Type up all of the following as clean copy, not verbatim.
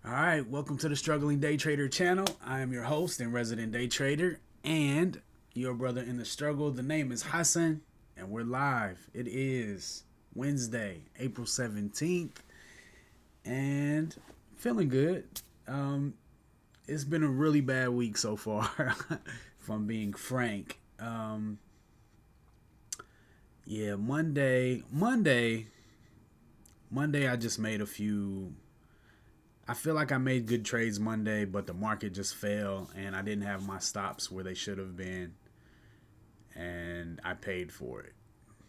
All right, welcome to the Struggling Day Trader channel. I am your host and resident day trader and your brother in the struggle. The name is Hassan and we're live. It is Wednesday, April 17th, and feeling good. It's been a really bad week so far, if I'm being frank. Yeah, Monday I just made a few. I feel like I made good trades Monday, but the market just fell and I didn't have my stops where they should have been, and I paid for it.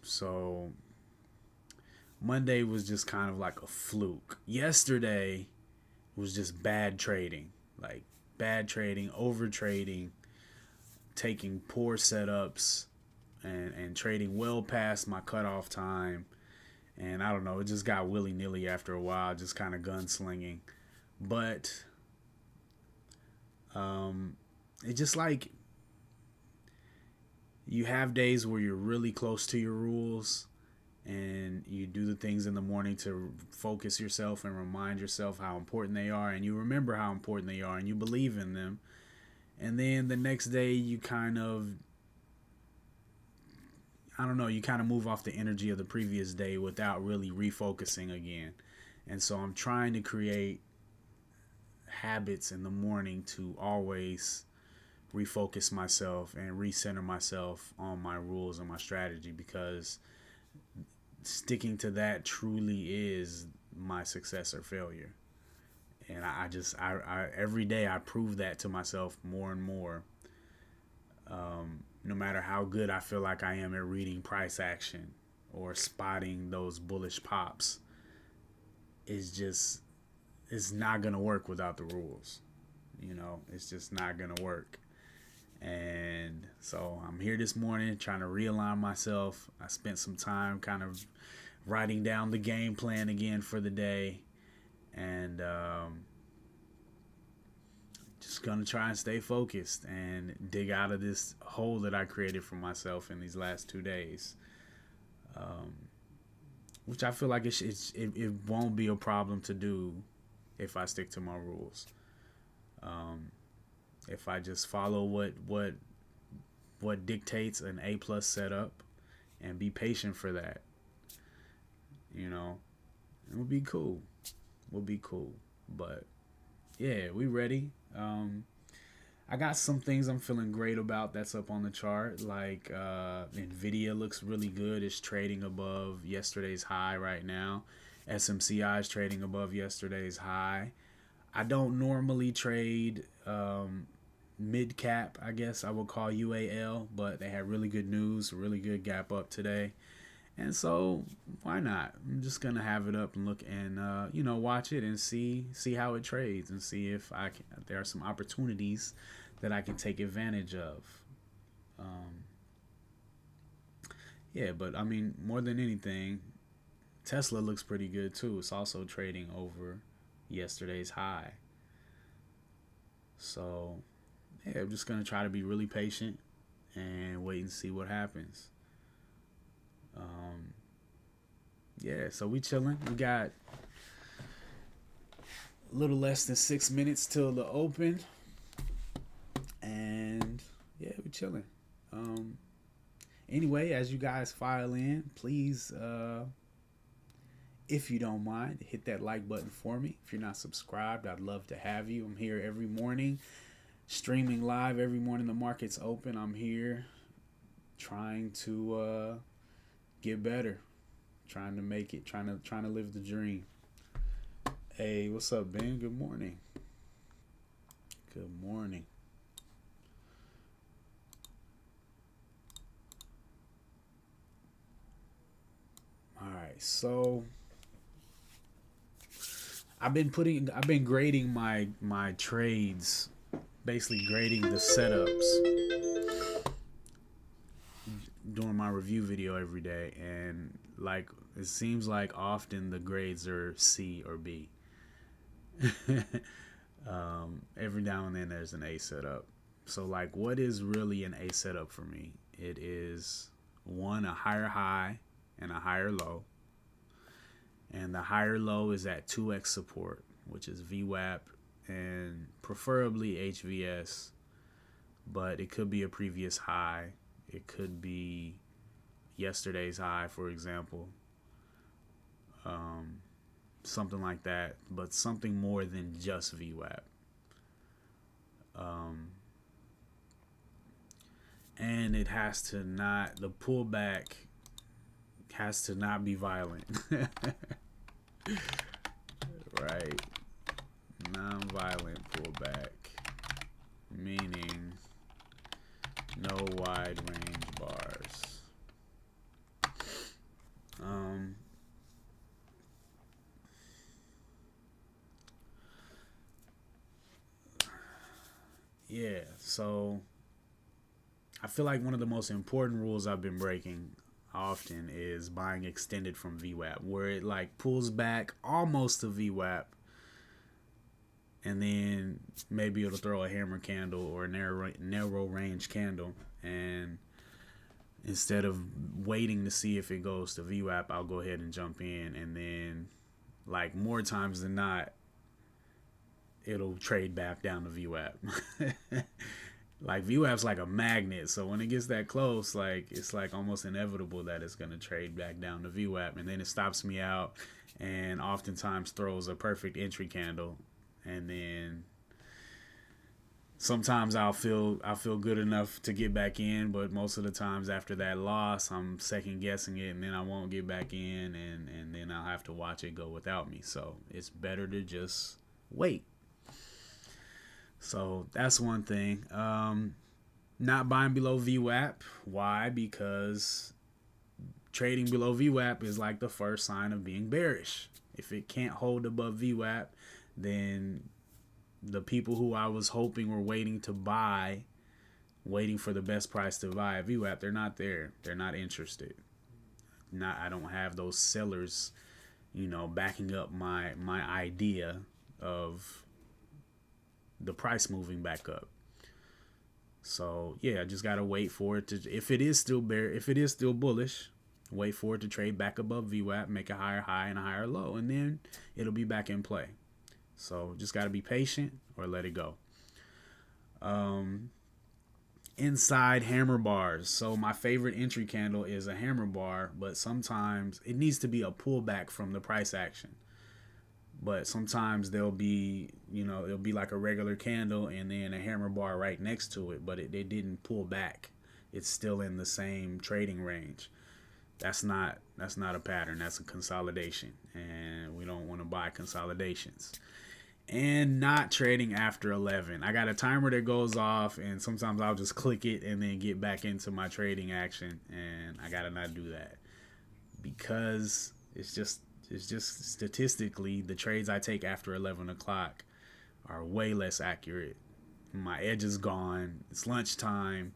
So Monday was just kind of like a fluke. Yesterday was just bad trading, like bad trading, over trading, taking poor setups, and trading well past my cutoff time. And I don't know, it just got willy nilly after a while, just kind of gunslinging. But it's just like you have days where you're really close to your rules and you do the things in the morning to focus yourself and remind yourself how important they are, and you remember how important they are and you believe in them. And then the next day you kind of, I don't know, you kind of move off the energy of the previous day without really refocusing again. And so I'm trying to create habits in the morning to always refocus myself and recenter myself on my rules and my strategy, because sticking to that truly is my success or failure. And I every day I prove that to myself more and more. No matter how good I feel like I am at reading price action or spotting those bullish pops, it's not gonna work without the rules. It's just not gonna work. And so I'm here this morning trying to realign myself. I spent some time kind of writing down the game plan again for the day, and just gonna try and stay focused and dig out of this hole that I created for myself in these last 2 days. Which I feel like it won't be a problem to do if I stick to my rules. If I just follow what dictates an A plus setup and be patient for that, it would be cool. Would be cool. But yeah, we ready. I got some things I'm feeling great about that's up on the chart. Like NVDA looks really good. It's trading above yesterday's high right now. SMCI is trading above yesterday's high. I don't normally trade mid cap, I guess I would call UAL, but they had really good news, really good gap up today. And so why not? I'm just gonna have it up and look and watch it and see how it trades and see if there are some opportunities that I can take advantage of. Yeah, but I mean, more than anything, Tesla looks pretty good too. It's also trading over yesterday's high. So yeah, I'm just gonna try to be really patient and wait and see what happens. Yeah, so we chilling. We got a little less than 6 minutes till the open, and yeah, we chilling. Anyway, as you guys file in, please, if you don't mind, hit that like button for me. If you're not subscribed, I'd love to have you. I'm here every morning, streaming live every morning. The market's open. I'm here trying to get better, trying to make it, trying to live the dream. Hey, what's up, Ben? Good morning. Good morning. All right, so I've been grading my trades, basically grading the setups during my review video every day, and like it seems like often the grades are C or B. Every now and then there's an A setup. So like, what is really an A setup for me? It is one, a higher high and a higher low. And the higher low is at 2x support, which is VWAP and preferably HVS, but it could be a previous high. It could be yesterday's high, for example. Something like that, but something more than just VWAP. And it has to not, the pullback has to not be violent. Right? Non-violent pullback, meaning no wide range bars. Yeah, so I feel like one of the most important rules I've been breaking often is buying extended from VWAP, where it like pulls back almost to VWAP, and then maybe it'll throw a hammer candle or a narrow range candle, and instead of waiting to see if it goes to VWAP, I'll go ahead and jump in, and then like more times than not, it'll trade back down to VWAP. Like VWAP's like a magnet, so when it gets that close, like it's like almost inevitable that it's gonna trade back down to VWAP, and then it stops me out, and oftentimes throws a perfect entry candle, and then sometimes I'll feel good enough to get back in, but most of the times after that loss, I'm second guessing it, and then I won't get back in, and then I'll have to watch it go without me. So it's better to just wait. So that's one thing. Not buying below VWAP. Why? Because trading below VWAP is like the first sign of being bearish. If it can't hold above VWAP, then the people who I was hoping were waiting to buy, waiting for the best price to buy at VWAP, they're not there. They're not interested. I don't have those sellers, backing up my idea of the price moving back up. So yeah, I just gotta wait for it to, if it is still bullish, wait for it to trade back above VWAP, make a higher high and a higher low, and then it'll be back in play. So just gotta be patient or let it go. Inside hammer bars. So my favorite entry candle is a hammer bar, but sometimes it needs to be a pullback from the price action. But sometimes there'll be, it'll be like a regular candle and then a hammer bar right next to it, but it didn't pull back. It's still in the same trading range. That's not a pattern. That's a consolidation, and we don't want to buy consolidations. And not trading after 11. I got a timer that goes off, and sometimes I'll just click it and then get back into my trading action, and I gotta not do that because it's just statistically, the trades I take after 11 o'clock are way less accurate. My edge is gone. It's lunchtime.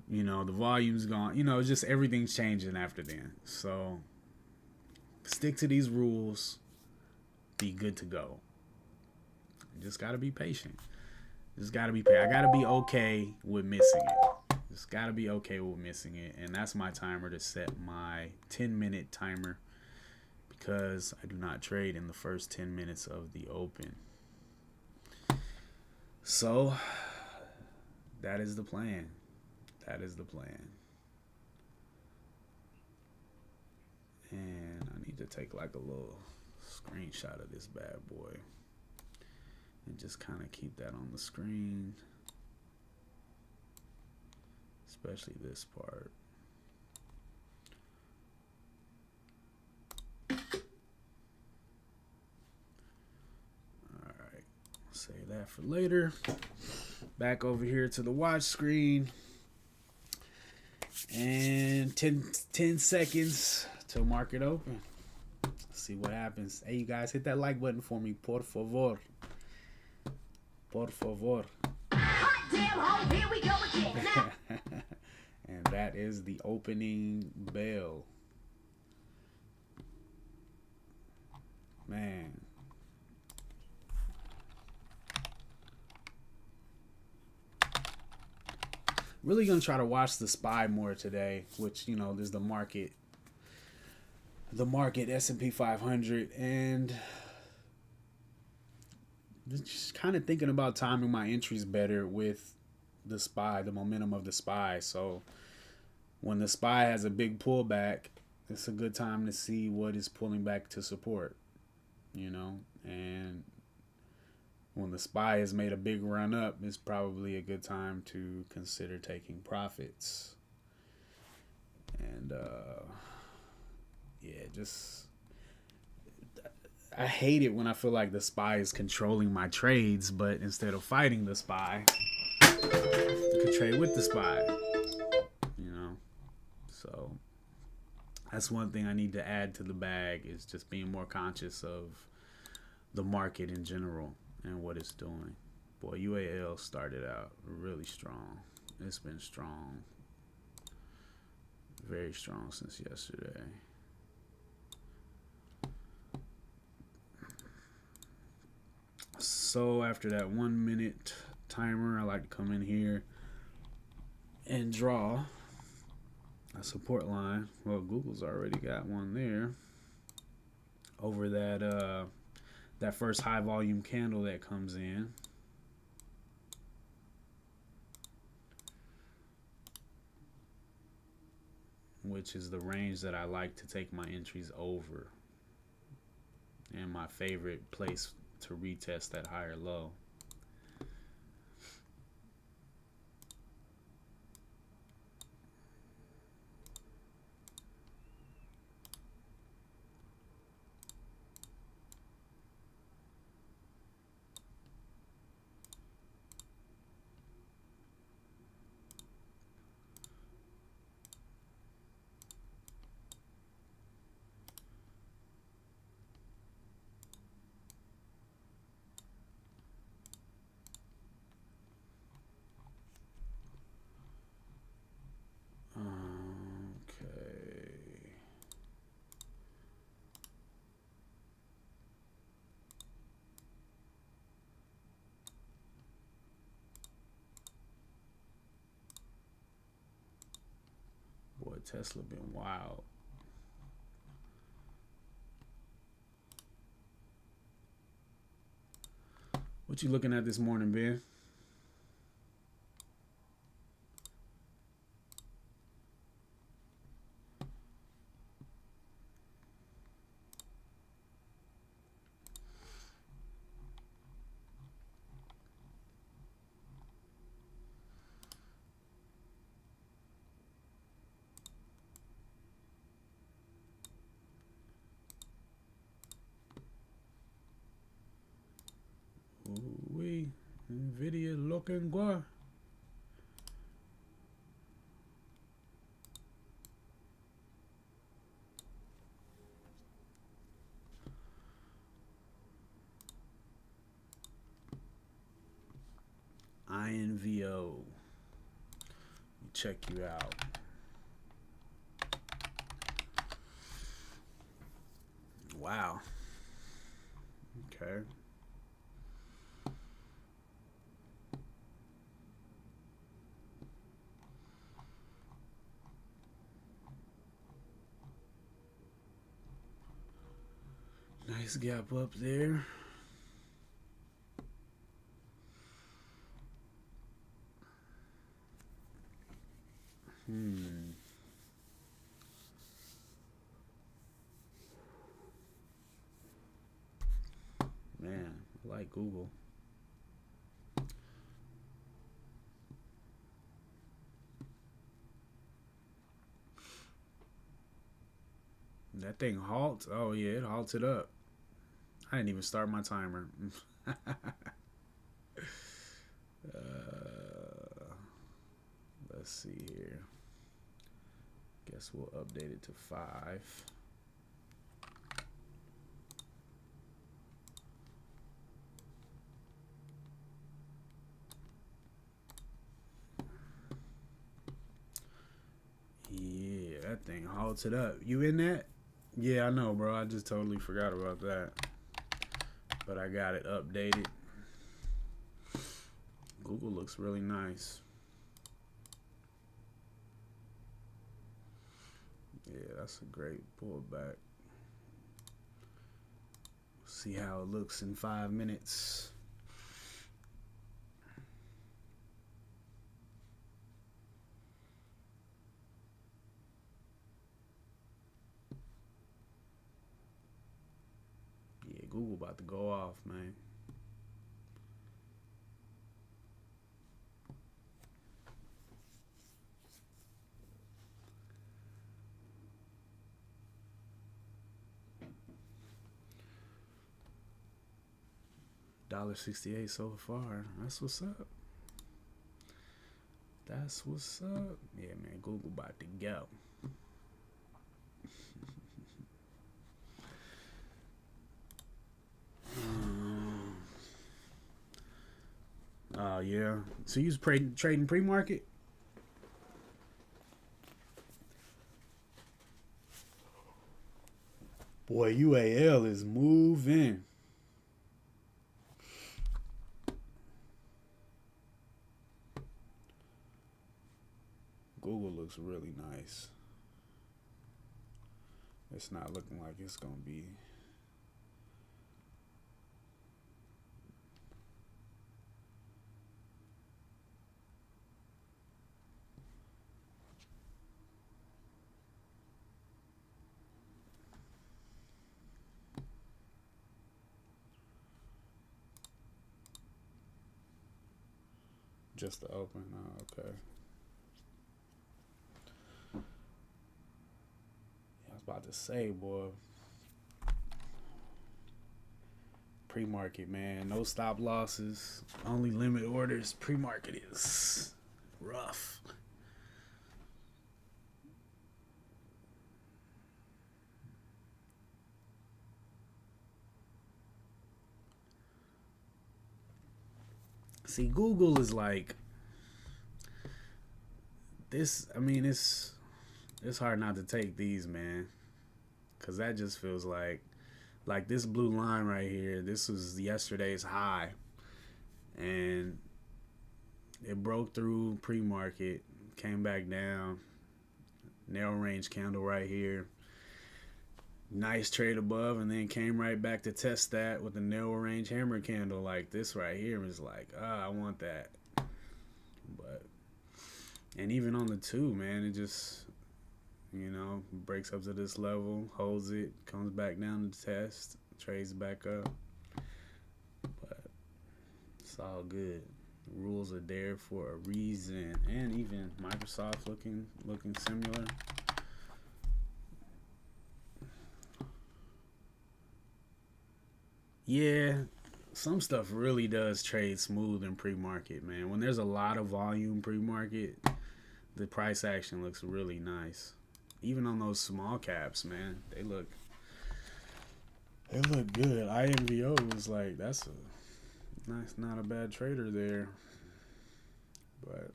The volume's gone. Just everything's changing after then. So stick to these rules. Be good to go. You just got to be patient. I got to be okay with missing it. Just got to be okay with missing it. And that's my timer to set my 10-minute timer, because I do not trade in the first 10 minutes of the open. So that is the plan. And I need to take like a little screenshot of this bad boy and just kind of keep that on the screen, especially this part. Save that for later. Back over here to the watch screen. And 10 seconds till market open. Let's see what happens. Hey, you guys, hit that like button for me. Por favor. Por favor. Hot damn hole, here we go again. And that is the opening bell. Man. Really gonna try to watch the SPY more today, which there's the market S&P 500, and just kind of thinking about timing my entries better with the SPY, the momentum of the SPY. So when the SPY has a big pullback, it's a good time to see what is pulling back to support, you know. And when the SPY has made a big run up, it's probably a good time to consider taking profits. And yeah, just I hate it when I feel like the SPY is controlling my trades, but instead of fighting the SPY, I could trade with the SPY, you know. So that's one thing I need to add to the bag, is just being more conscious of the market in general and what it's doing. Boy, UAL started out really strong. It's been strong, very strong since yesterday. So after that 1 minute timer, I like to come in here and draw a support line. Well, Google's already got one there over that first high volume candle that comes in. Which is the range that I like to take my entries over, and my favorite place to retest that higher low. Boy, Tesla been wild. What you looking at this morning, Ben? Ooh-wee. NVDA looking good. INVO. Check you out. Wow. Okay. Nice gap up there. Man, I like Google. That thing halts. Oh yeah, it halted up. I didn't even start my timer. Let's see here. Guess we'll update it to 5. Yeah, that thing halted up. You in that? Yeah, I know, bro. I just totally forgot about that. But I got it updated. Google looks really nice. Yeah, that's a great pullback. See how it looks in 5 minutes. Google about to go off, man. $1.68 so far. That's what's up. That's what's up. Yeah, man. Google about to go. Oh yeah. So you was trading pre-market? Boy, UAL is moving. Google looks really nice. It's not looking like it's gonna be. Just to open. Oh, okay. I was about to say, boy. Pre-market, man. No stop losses. Only limit orders. Pre-market is rough. See, Google is like this. I mean, it's hard not to take these, man, because that just feels like this blue line right here. This was yesterday's high, and it broke through pre-market, came back down. Narrow range candle right here. Nice trade above, and then came right back to test that with a narrow range hammer candle like this right here. Was like, I want that. But and even on the 2, man, it just breaks up to this level, holds it, comes back down to test, trades back up. But it's all good. The rules are there for a reason, and even Microsoft looking similar. Yeah, some stuff really does trade smooth in pre-market, man. When there's a lot of volume pre-market, the price action looks really nice. Even on those small caps, man, they look good. IMVO was like, that's a nice, not a bad trader there. But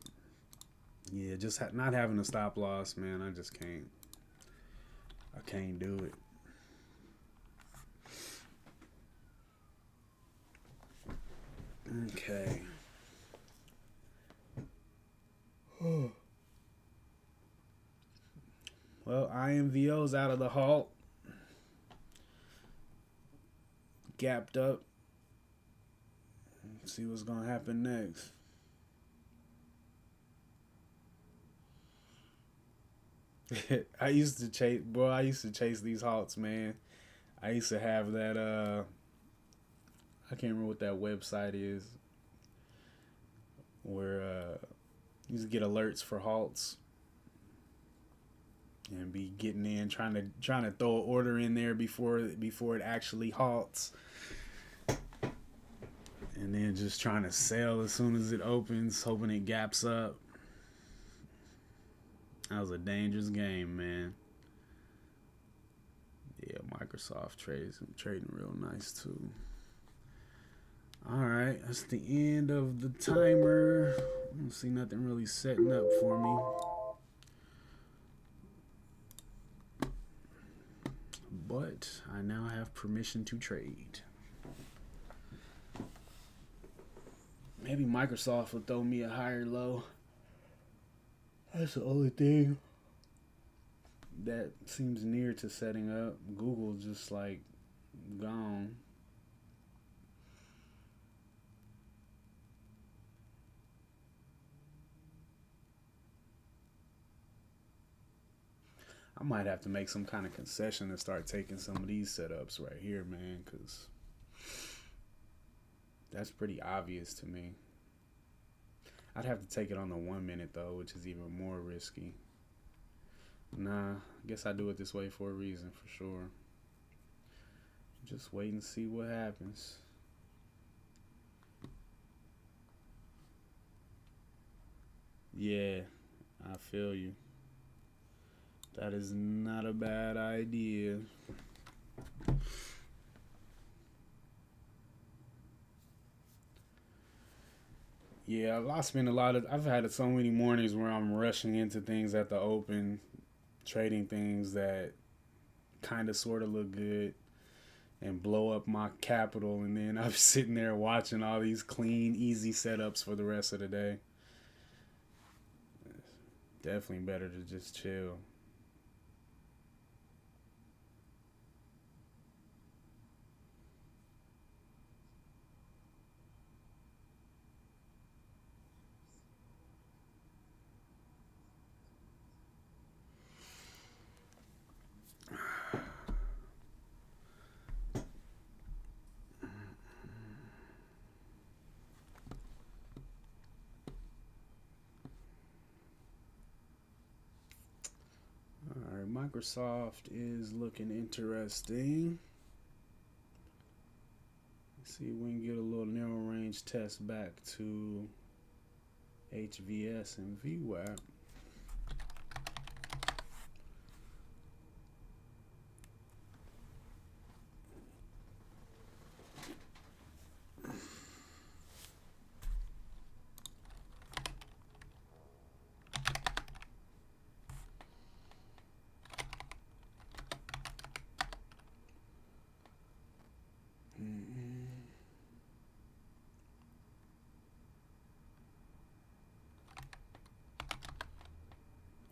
yeah, just not having a stop loss, man. I just can't. I can't do it. Okay. Well, IMVO's out of the halt. Gapped up. Let's see what's gonna happen next. I used to chase these halts, man. I used to have that I can't remember what that website is where you used to get alerts for halts and be getting in trying to throw an order in there before it actually halts, and then just trying to sell as soon as it opens, hoping it gaps up. That was a dangerous game, man. Yeah, Microsoft trading real nice too. All right, that's the end of the timer. I don't see nothing really setting up for me. But I now have permission to trade. Maybe Microsoft will throw me a higher low. That's the only thing that seems near to setting up. Google just like gone. I might have to make some kind of concession and start taking some of these setups right here, man, because That's pretty obvious to me. I'd have to take it on the 1 minute though, which is even more risky. Nah, I guess I do it this way for a reason, for sure. Just wait and see what happens. Yeah, I feel you. That is not a bad idea. Yeah, I've had so many mornings where I'm rushing into things at the open, trading things that kind of sort of look good and blow up my capital. And then I'm sitting there watching all these clean, easy setups for the rest of the day. Definitely better to just chill. All right, Microsoft is looking interesting. Let's see if we can get a little narrow range test back to HVS and VWAP.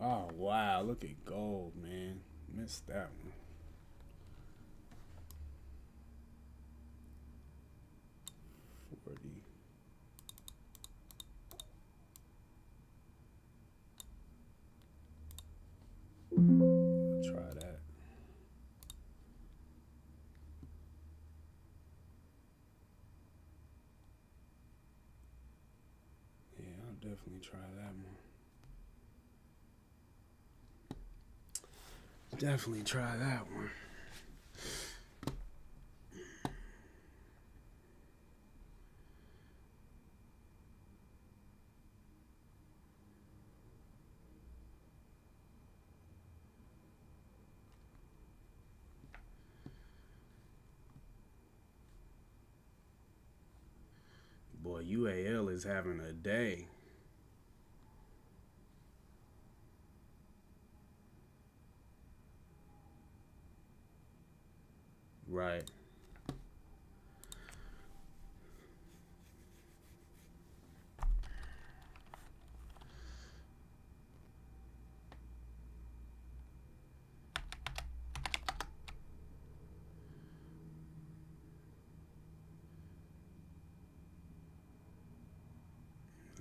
Oh wow, look at gold, man. Missed that one. $40. Try that. Yeah, I'll definitely try that one. Definitely try that one. Boy, UAL is having a day. Right.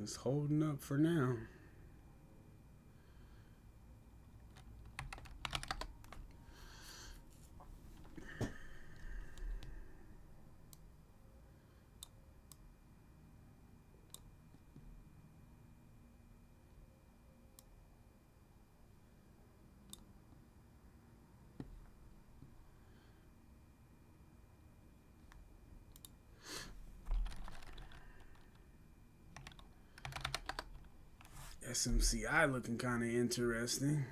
It's holding up for now. SMCI looking kind of interesting.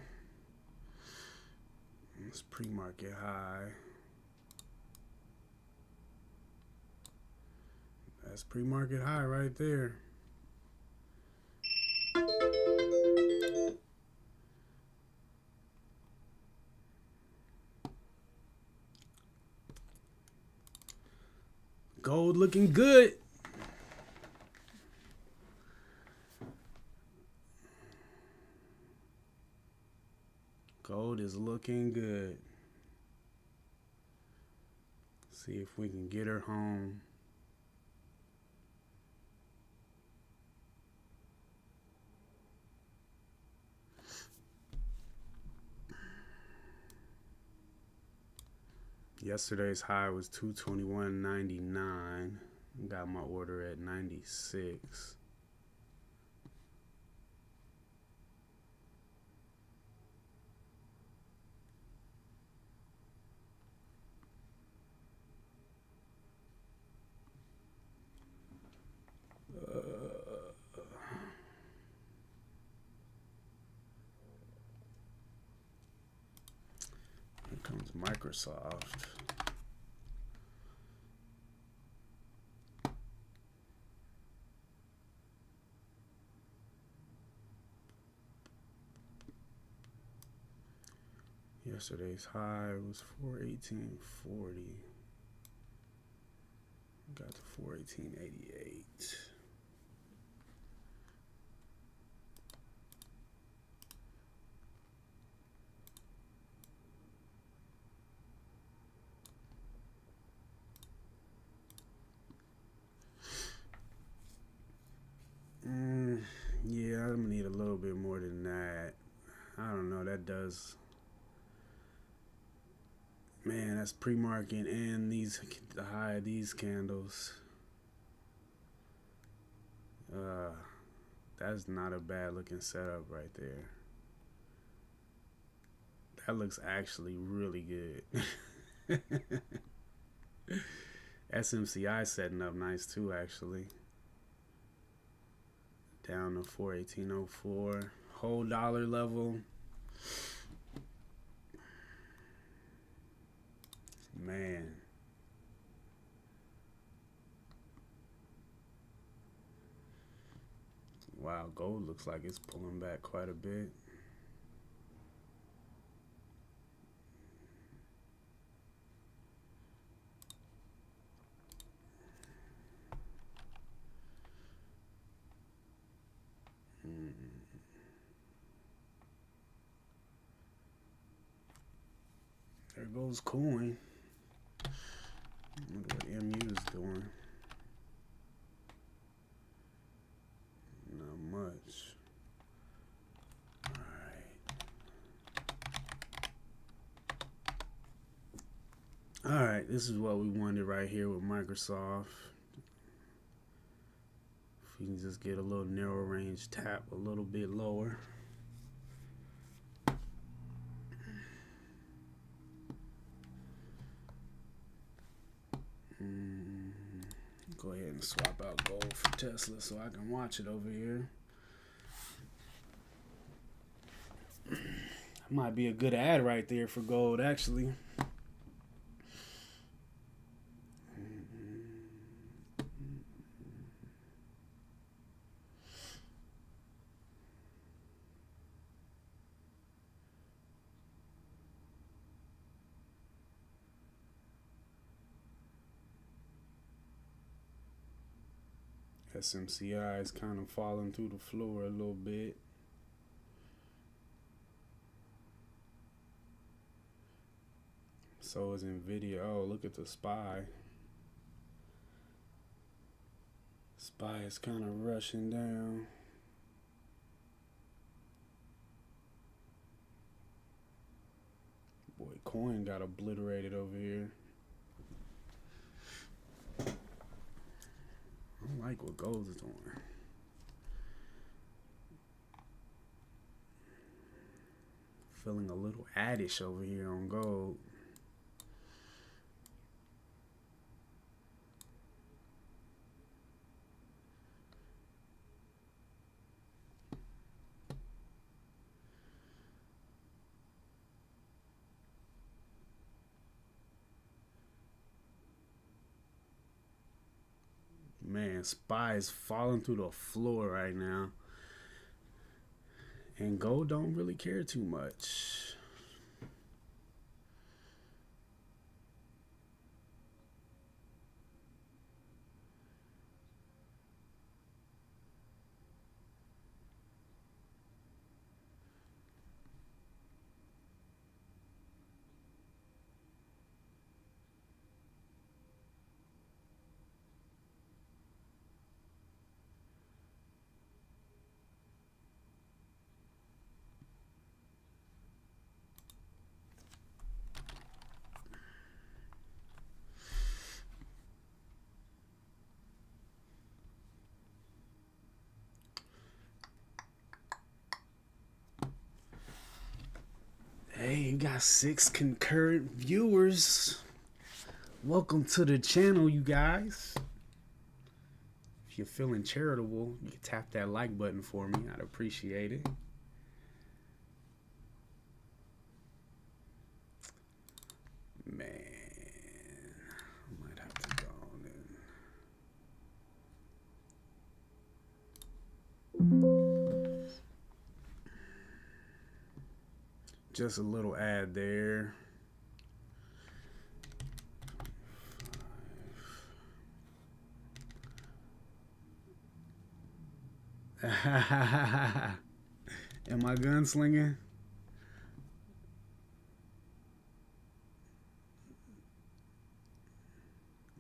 It's pre-market high. That's pre-market high right there. Gold looking good. Gold is looking good. See if we can get her home. Yesterday's high was 221.99. Got my order at 96. Here comes Microsoft. Yesterday's high was 418.40. Got to 418.88. Yeah, I'm gonna need a little bit more than that. I don't know. That does. Man, that's pre-market and the high of these candles. That's not a bad looking setup right there. That looks actually really good. SMCI setting up nice too, actually. Down to 418.04. Whole dollar level. Man. Wow, gold looks like it's pulling back quite a bit. There goes coin. I wonder what MU is doing. Not much. Alright, this is what we wanted right here with Microsoft. If we can just get a little narrow range tap a little bit lower. Go ahead and swap out gold for Tesla so I can watch it over here. Might be a good ad right there for gold, actually. SMCI is kind of falling through the floor a little bit. So is NVDA. Oh, look at the SPY. SPY is kind of rushing down. Boy, coin got obliterated over here. I don't like what gold is doing. Feeling a little addish over here on gold. Man, SPY is falling through the floor right now. And gold don't really care too much. got 6 concurrent viewers. Welcome to the channel, you guys. If you're feeling charitable, you can tap that like button for me. I'd appreciate it. Man, I might have to go on in. Just a little ad there. Am I gunslinging?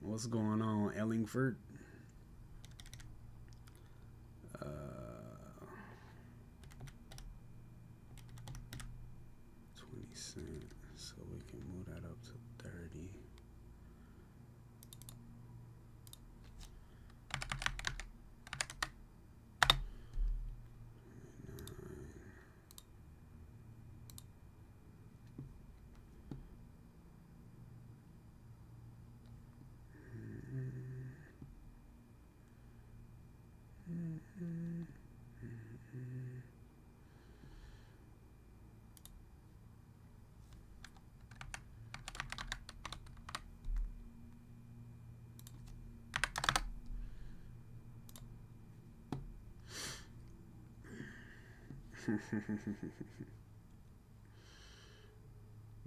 What's going on, Ellingford? 20 cents, so we can move that up to 30.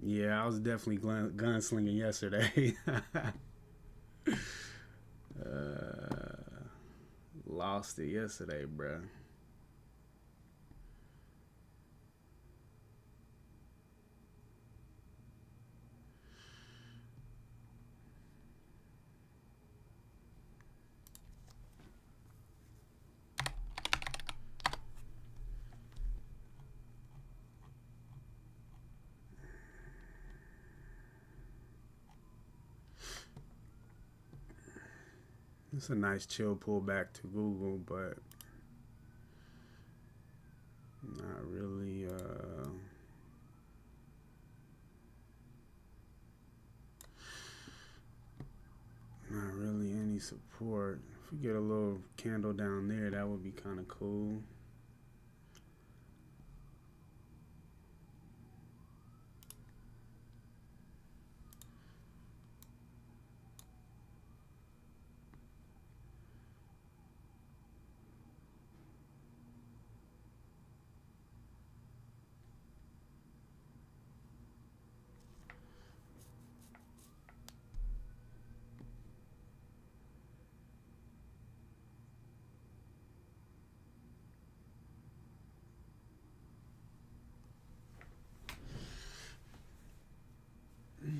Yeah, I was definitely gunslinging yesterday. Lost it yesterday, bruh. It's a nice chill pullback to Google, but not really any support. If we get a little candle down there, that would be kind of cool.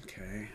Okay.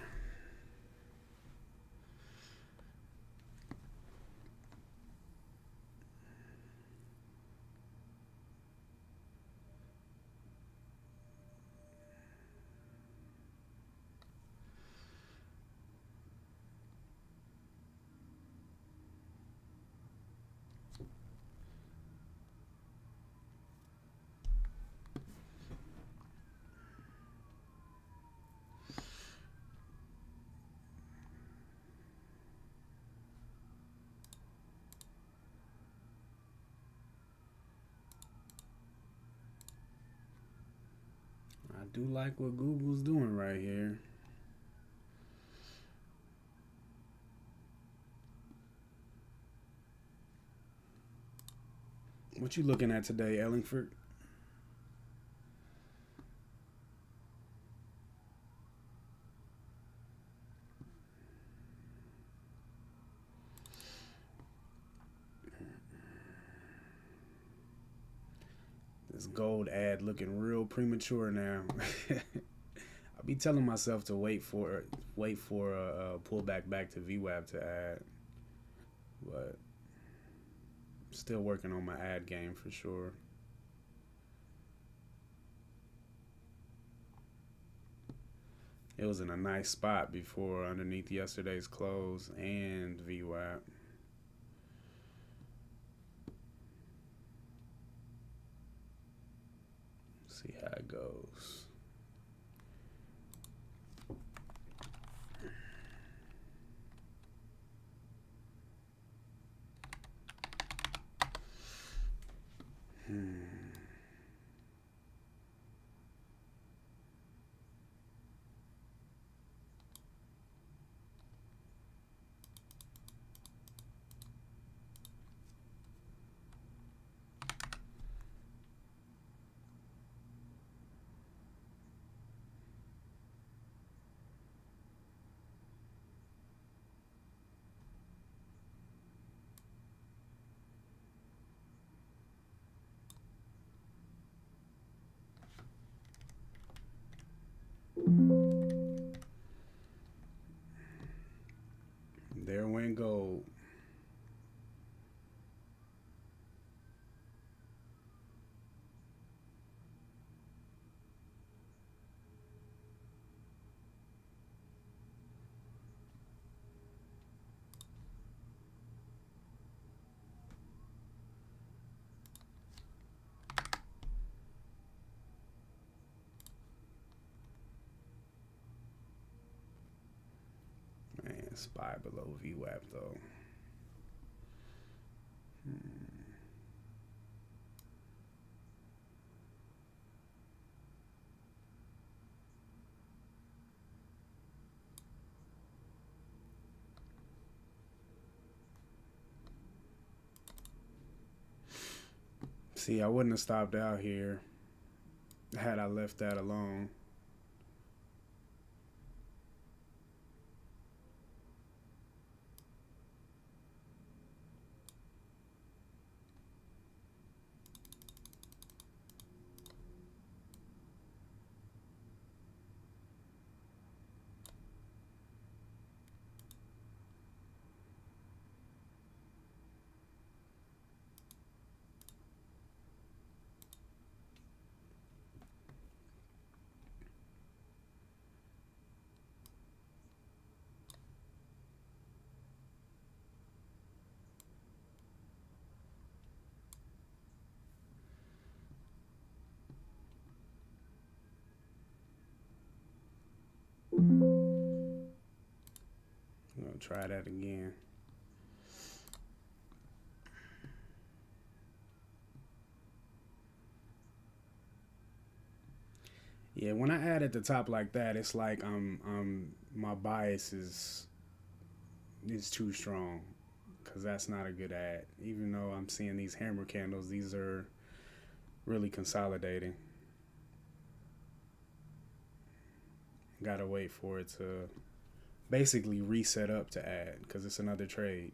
I do like what Google's doing right here. What you looking at today, Ellingford? This gold ad looking real premature now. I'll be telling myself to wait for a pullback back to VWAP to add, but still working on my ad game for sure. It was in a nice spot before underneath yesterday's close and VWAP. See how it goes. There went gold. Man, SPY below VWAP though. See, I wouldn't have stopped out here had I left that alone. I'm gonna try that again. Yeah, when I add at the top like that, it's like my bias is too strong, because that's not a good ad. Even though I'm seeing these hammer candles, these are really consolidating. Gotta wait for it to basically reset up to add, because it's another trade.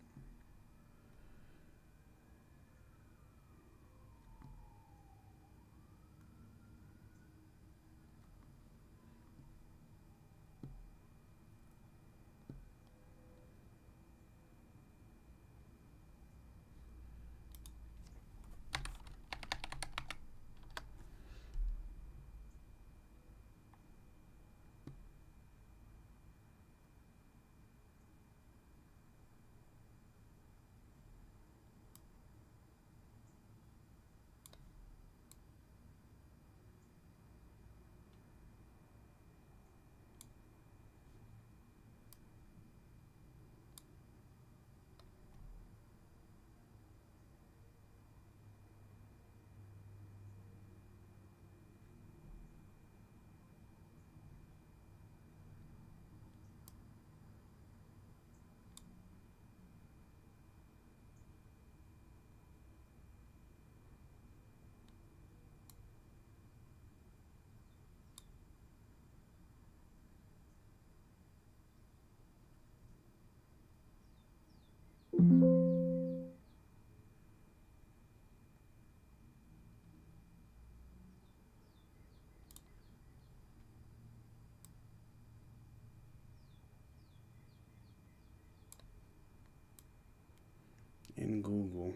In Google.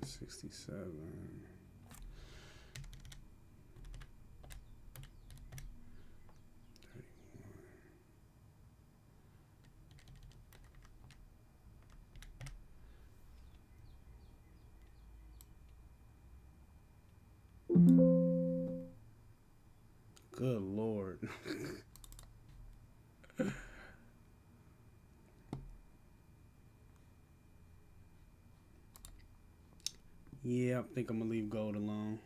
67. Good Lord. Yeah, I think I'm going to leave gold alone.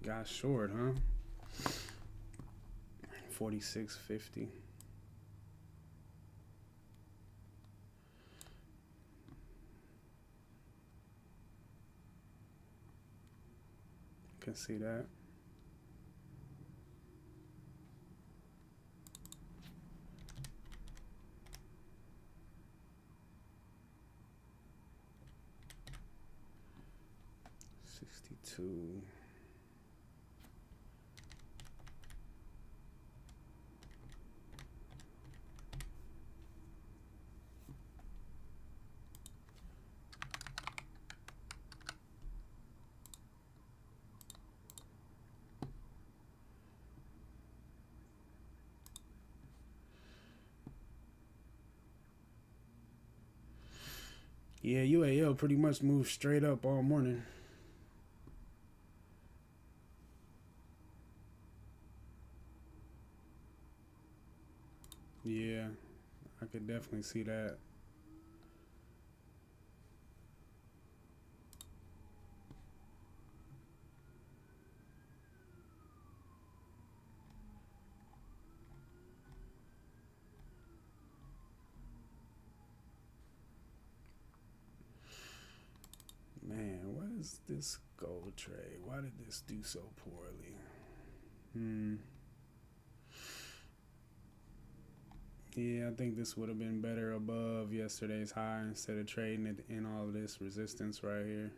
Got short, huh? 46.50. Can see that. 2. Yeah, UAL pretty much moved straight up all morning. Yeah, I could definitely see that. Man, what is this gold trade? Why did this do so poorly? Yeah, I think this would have been better above yesterday's high instead of trading it in all of this resistance right here.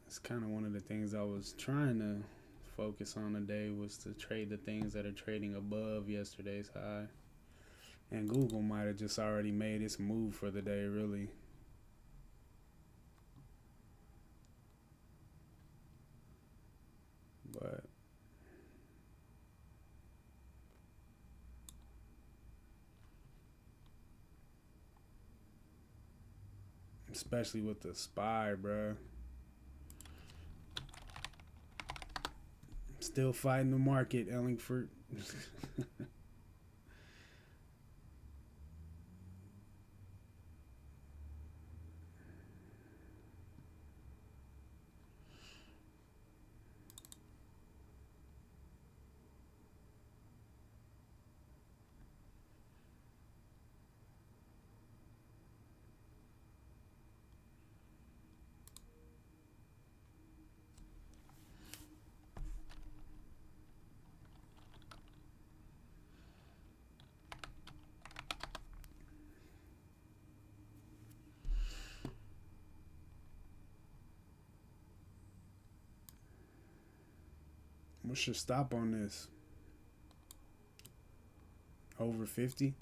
It's kind of one of the things I was trying to focus on today, was to trade the things that are trading above yesterday's high. And Google might have just already made its move for the day, really. But especially with the SPY, bruh. Still fighting the market, Ellingford. What's your stop on this? Over 50?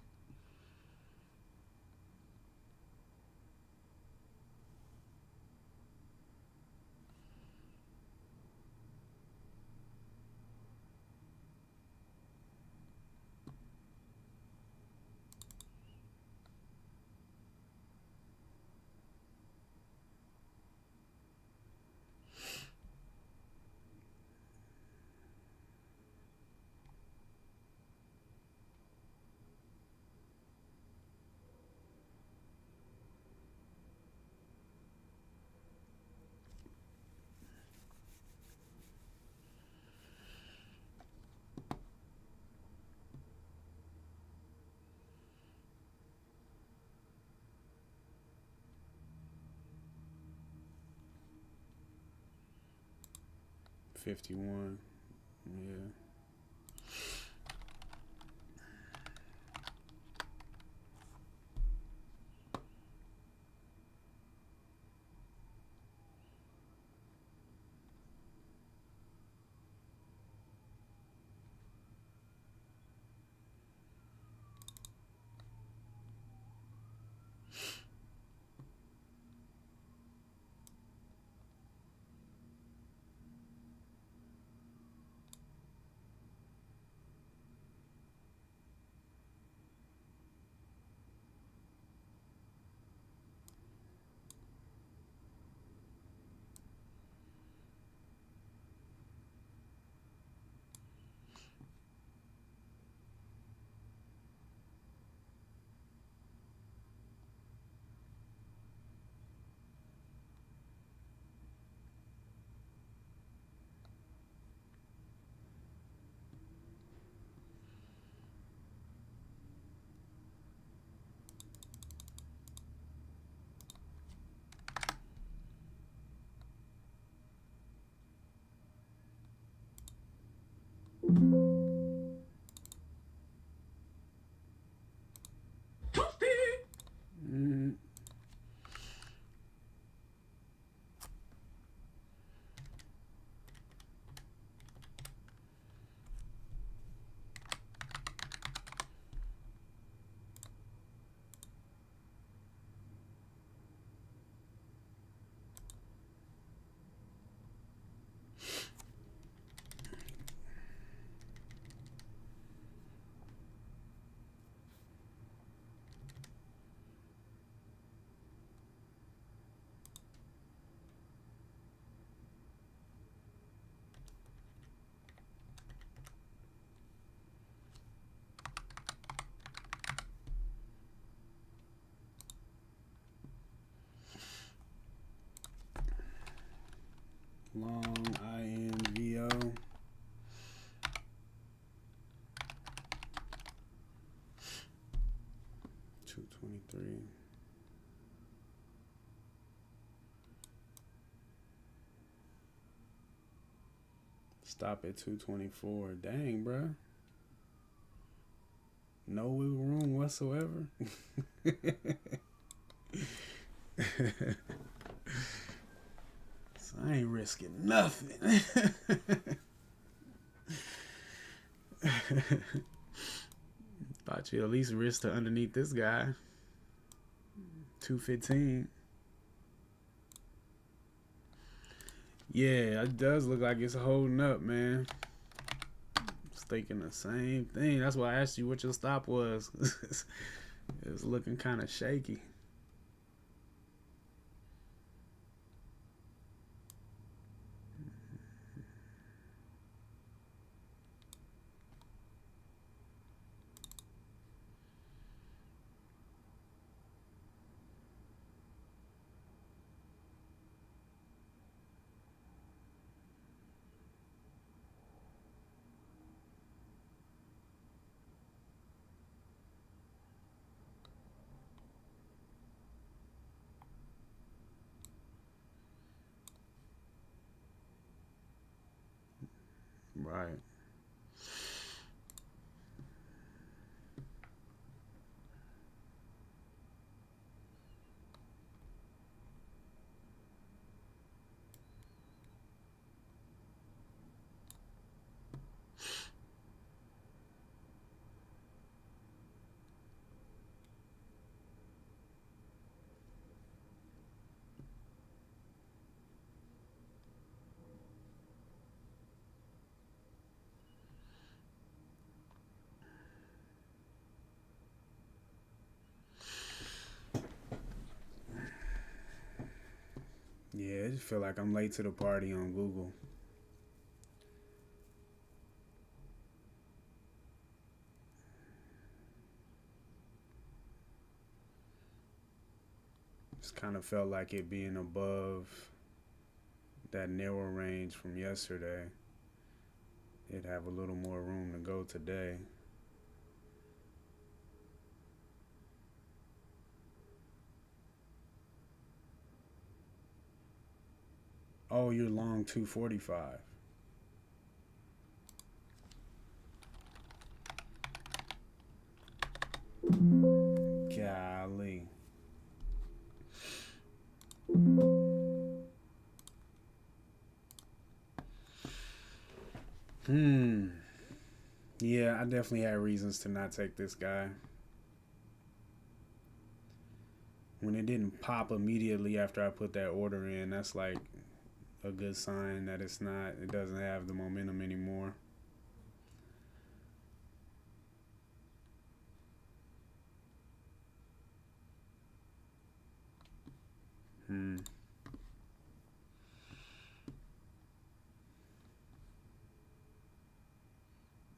$51. Yeah. Long INVO. 223. Stop at 224. Dang, bruh. No wiggle room whatsoever. So I ain't risking nothing. Thought you'd at least risk to underneath this guy. 215. Yeah, it does look like it's holding up, man. It's thinking the same thing. That's why I asked you what your stop was. It was looking kind of shaky. Right. Yeah, I just feel like I'm late to the party on Google. Just kind of felt like it being above that narrow range from yesterday. It'd have a little more room to go today. Oh, you're long 245. Golly. Yeah, I definitely had reasons to not take this guy. When it didn't pop immediately after I put that order in, that's like a good sign that it doesn't have the momentum anymore.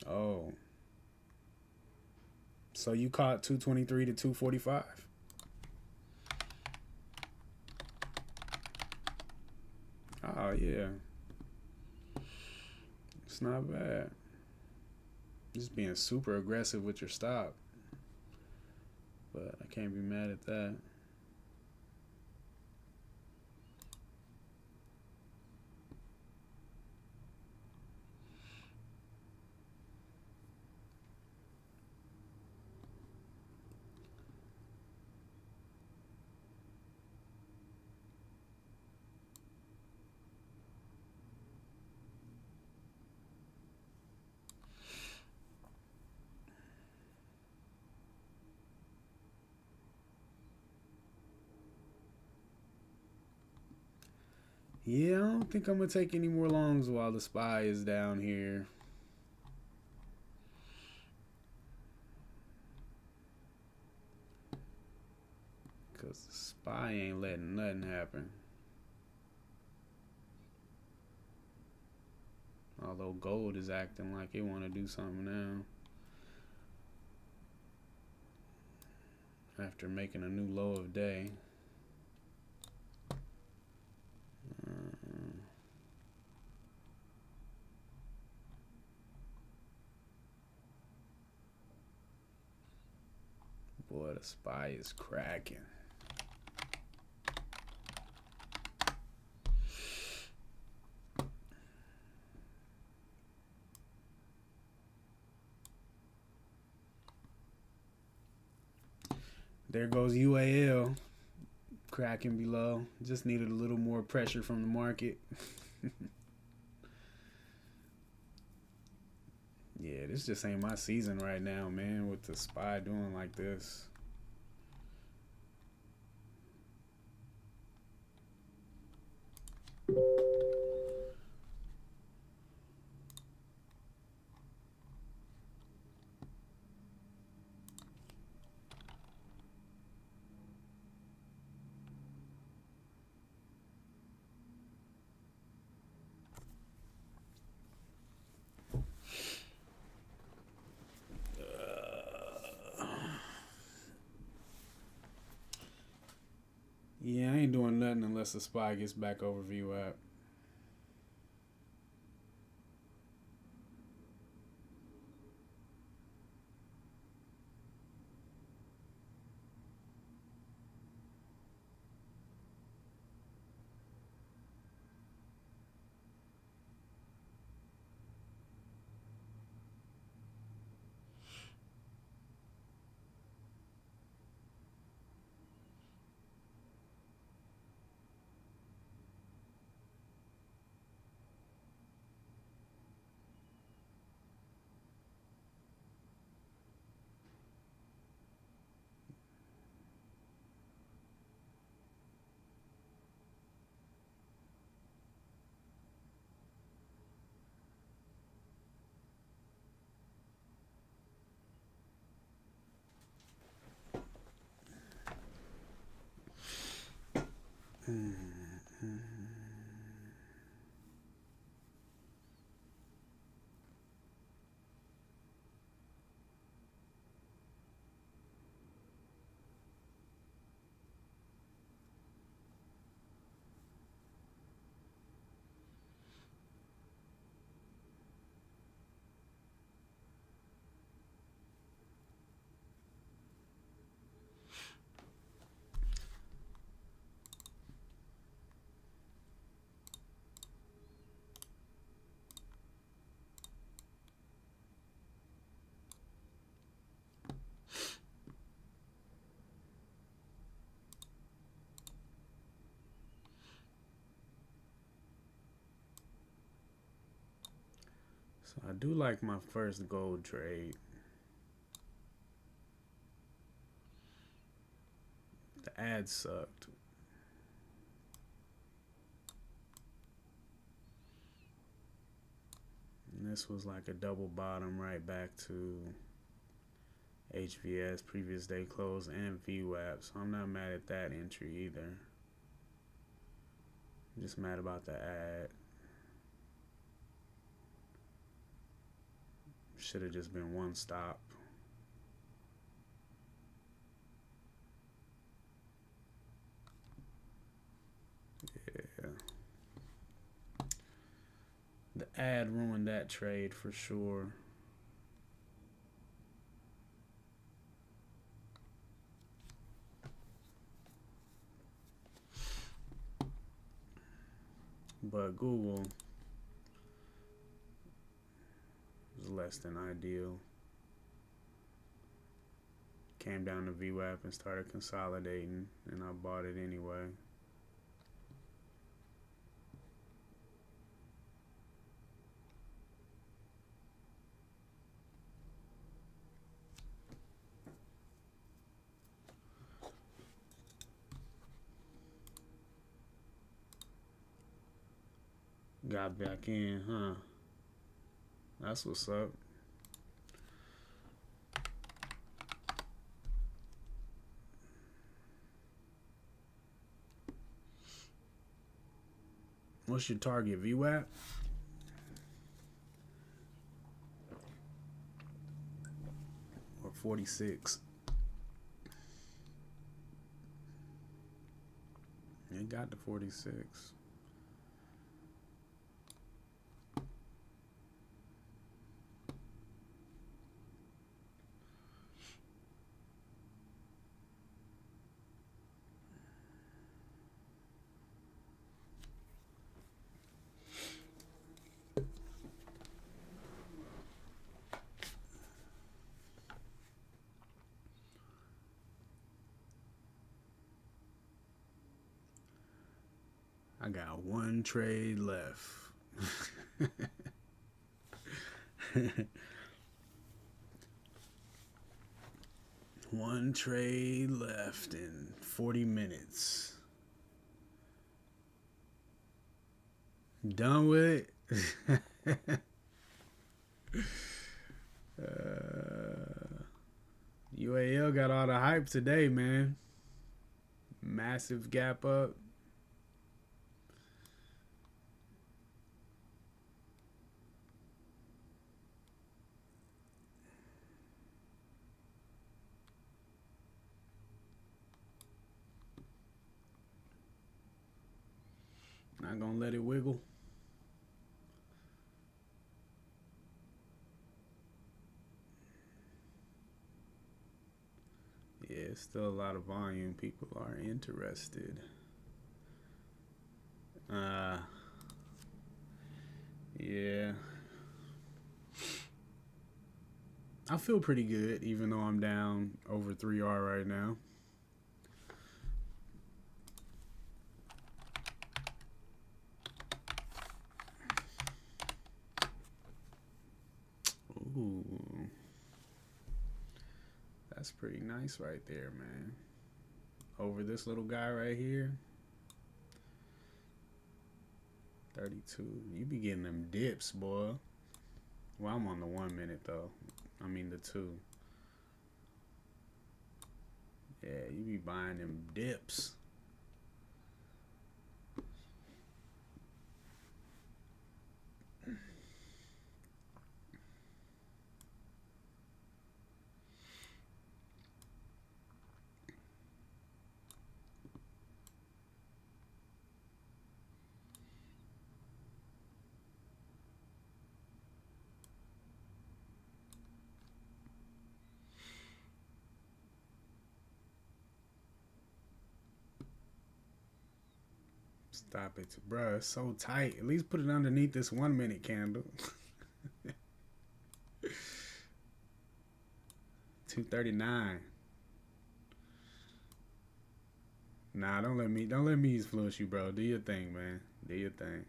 Oh. So you caught 223 to 245? Oh, yeah. It's not bad. Just being super aggressive with your stop. But I can't be mad at that. Yeah, I don't think I'm going to take any more longs while the SPY is down here. Because the SPY ain't letting nothing happen. Although gold is acting like it want to do something now. After making a new low of day. Boy, the SPY is cracking. There goes UAL cracking below. Just needed a little more pressure from the market. Yeah, this just ain't my season right now, man, with the SPY doing like this. Yeah, I ain't doing nothing unless the SPY gets back over VWAP. So I do like my first gold trade. The ad sucked. And this was like a double bottom right back to HVS, previous day close, and VWAP. So I'm not mad at that entry either. I'm just mad about the ad. Should have just been one stop. Yeah. The ad ruined that trade for sure. But Google was less than ideal. Came down to VWAP and started consolidating, and I bought it anyway. Got back in, huh? That's what's up. What's your target, VWAP? Or 46? It got to 46. I got one trade left. One trade left in 40 minutes. Done with it? UAL got all the hype today, man. Massive gap up. Not gonna let it wiggle. Yeah, still a lot of volume. People are interested. Yeah. I feel pretty good, even though I'm down over 3R right now. Ooh. That's pretty nice right there, man. Over this little guy right here. 32. You be getting them dips, boy. Well, I'm on the 1 minute, though. I mean, the 2. Yeah, you be buying them dips. Stop it, bro. It's so tight. At least put it underneath this 1 minute candle. 239. Nah, don't let me influence you, bro. Do your thing, man. Do your thing.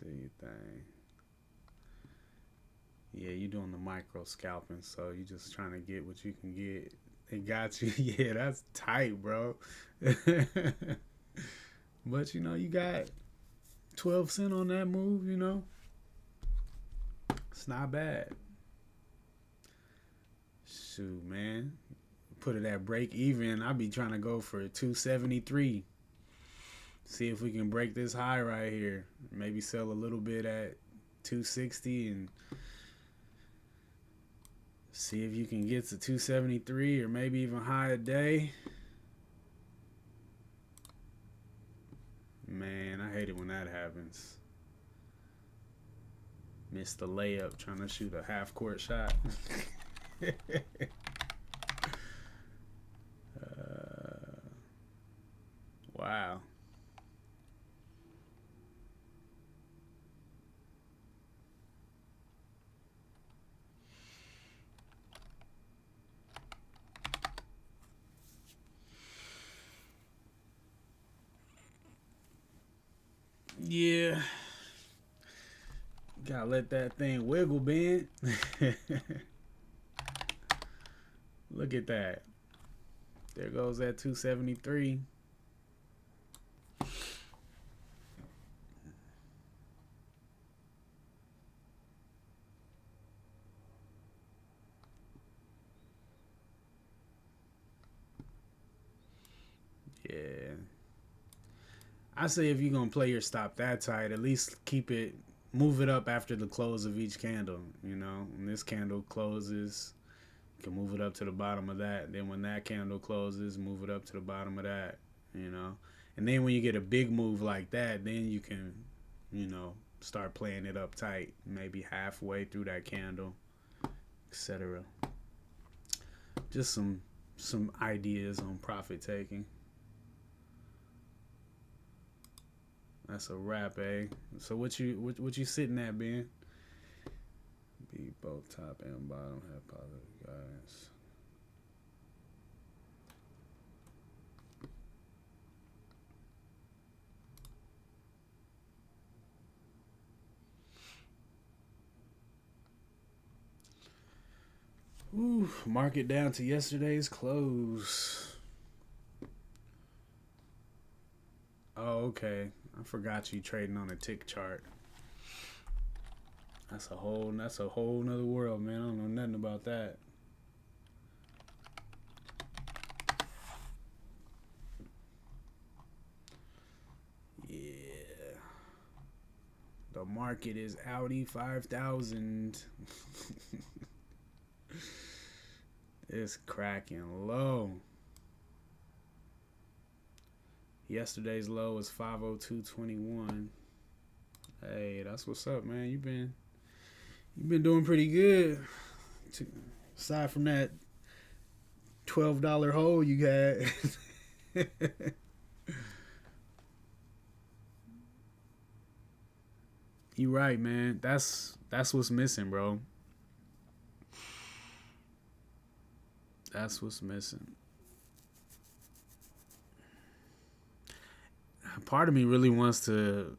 Do your thing. Yeah, you doing the micro scalping, so you just trying to get what you can get. They got you. Yeah, that's tight, bro. But you know, you got 12 cents on that move, you know. It's not bad. Shoot, man. Put it at break even. I'll be trying to go for 273. See if we can break this high right here. Maybe sell a little bit at 260 and see if you can get to 273 or maybe even high a day. Man, I hate it when that happens. Missed the layup trying to shoot a half court shot. Wow. Yeah. Gotta let that thing wiggle, Ben. Look at that. There goes that 273. Yeah. I say if you're going to play your stop that tight, at least move it up after the close of each candle. You know, when this candle closes, you can move it up to the bottom of that. Then when that candle closes, move it up to the bottom of that, you know. And then when you get a big move like that, then you can, you know, start playing it up tight, maybe halfway through that candle, etc. Just some ideas on profit taking. That's a wrap, eh? So what you sitting at, Ben? Be both top and bottom have positive guidance. Ooh, market down to yesterday's close. Oh, okay. I forgot you trading on a tick chart. That's a whole nother world, man. I don't know nothing about that. Yeah. The market is Audi 5000. It's cracking low. Yesterday's low was 502.21. Hey, that's what's up, man. You've been doing pretty good. Aside from that $12 hole you had. You right, man. That's what's missing, bro. That's what's missing. Part of me really wants to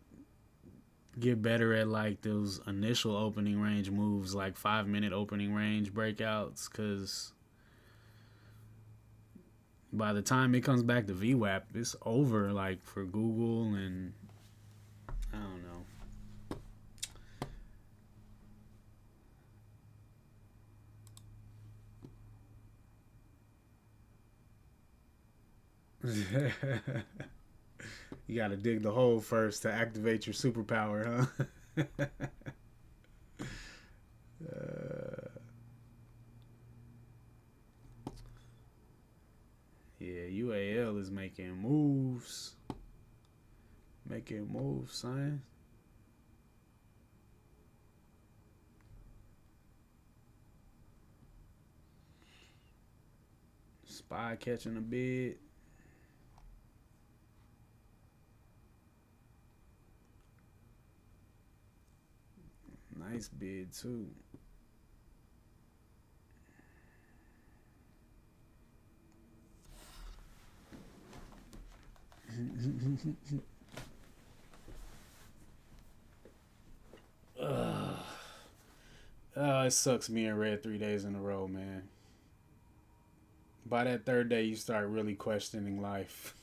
get better at like those initial opening range moves, like 5-minute opening range breakouts, because by the time it comes back to VWAP, it's over, like for Google, and I don't know. You gotta dig the hole first to activate your superpower, huh? Yeah, UAL is making moves. Making moves, son. SPY catching a bid. Nice bid, too. It sucks being red 3 days in a row, man. By that third day, you start really questioning life.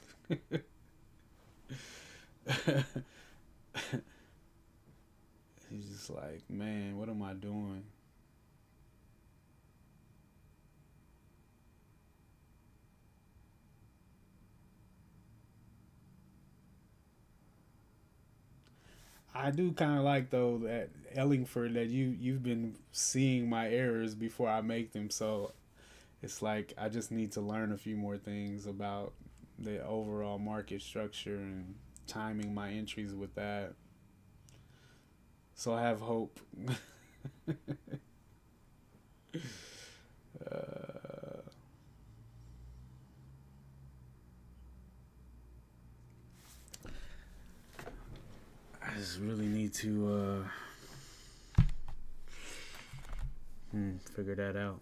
He's just like, man, what am I doing? I do kind of like though that Ellingford that you've been seeing my errors before I make them, so it's like I just need to learn a few more things about the overall market structure and timing my entries with that. So I have hope. uh, I just really need to figure that out.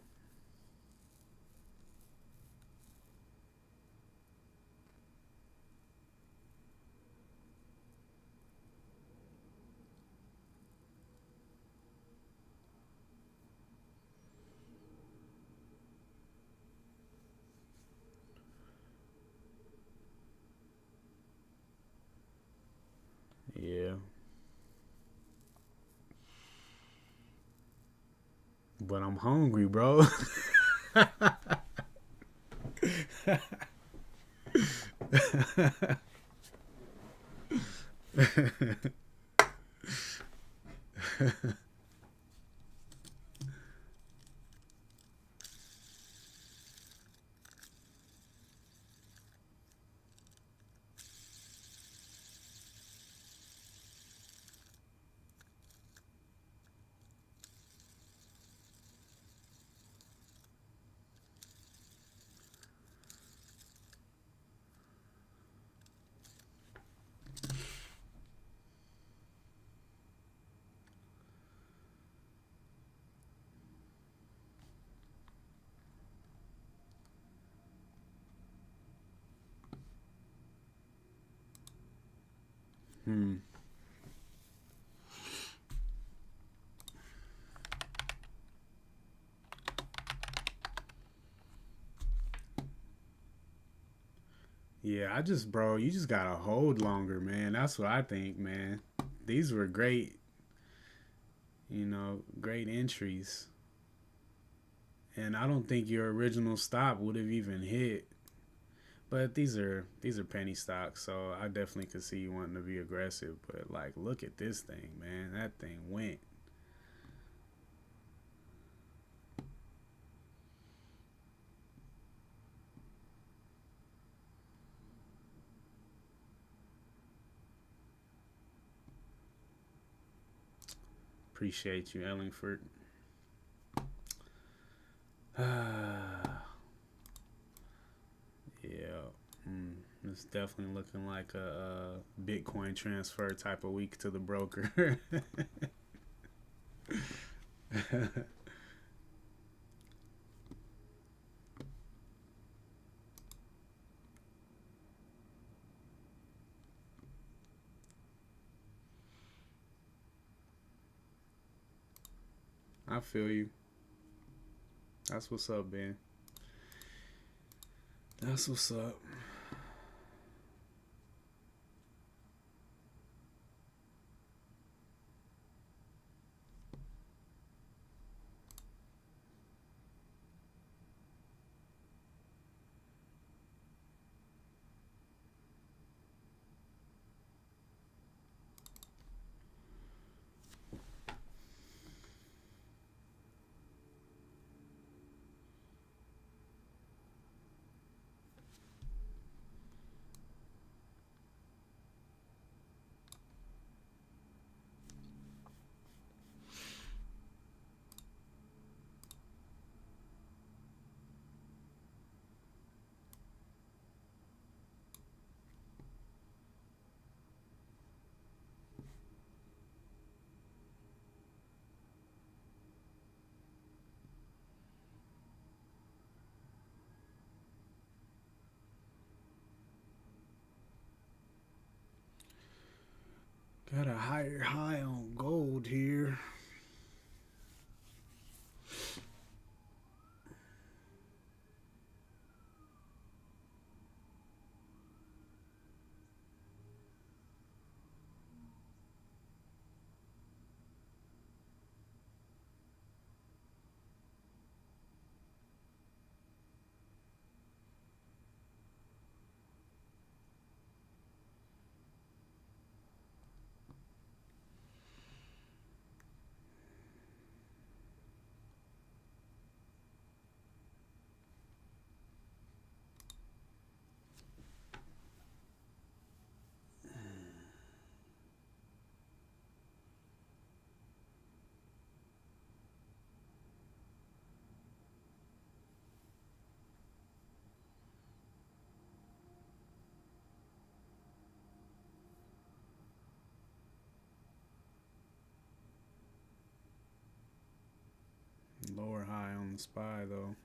Yeah. But I'm hungry, bro. Hmm. Yeah, bro, you just gotta hold longer, man. That's what I think, man. These were great, great entries. And I don't think your original stop would have even hit. But these are penny stocks, so I definitely could see you wanting to be aggressive. But like, look at this thing, man. That thing went. Appreciate you, Ellingford. Yeah. It's definitely looking like a Bitcoin transfer type of week to the broker. I feel you. That's what's up, Ben. That's what's up. Got a higher high on gold here. Lower high on the SPY though.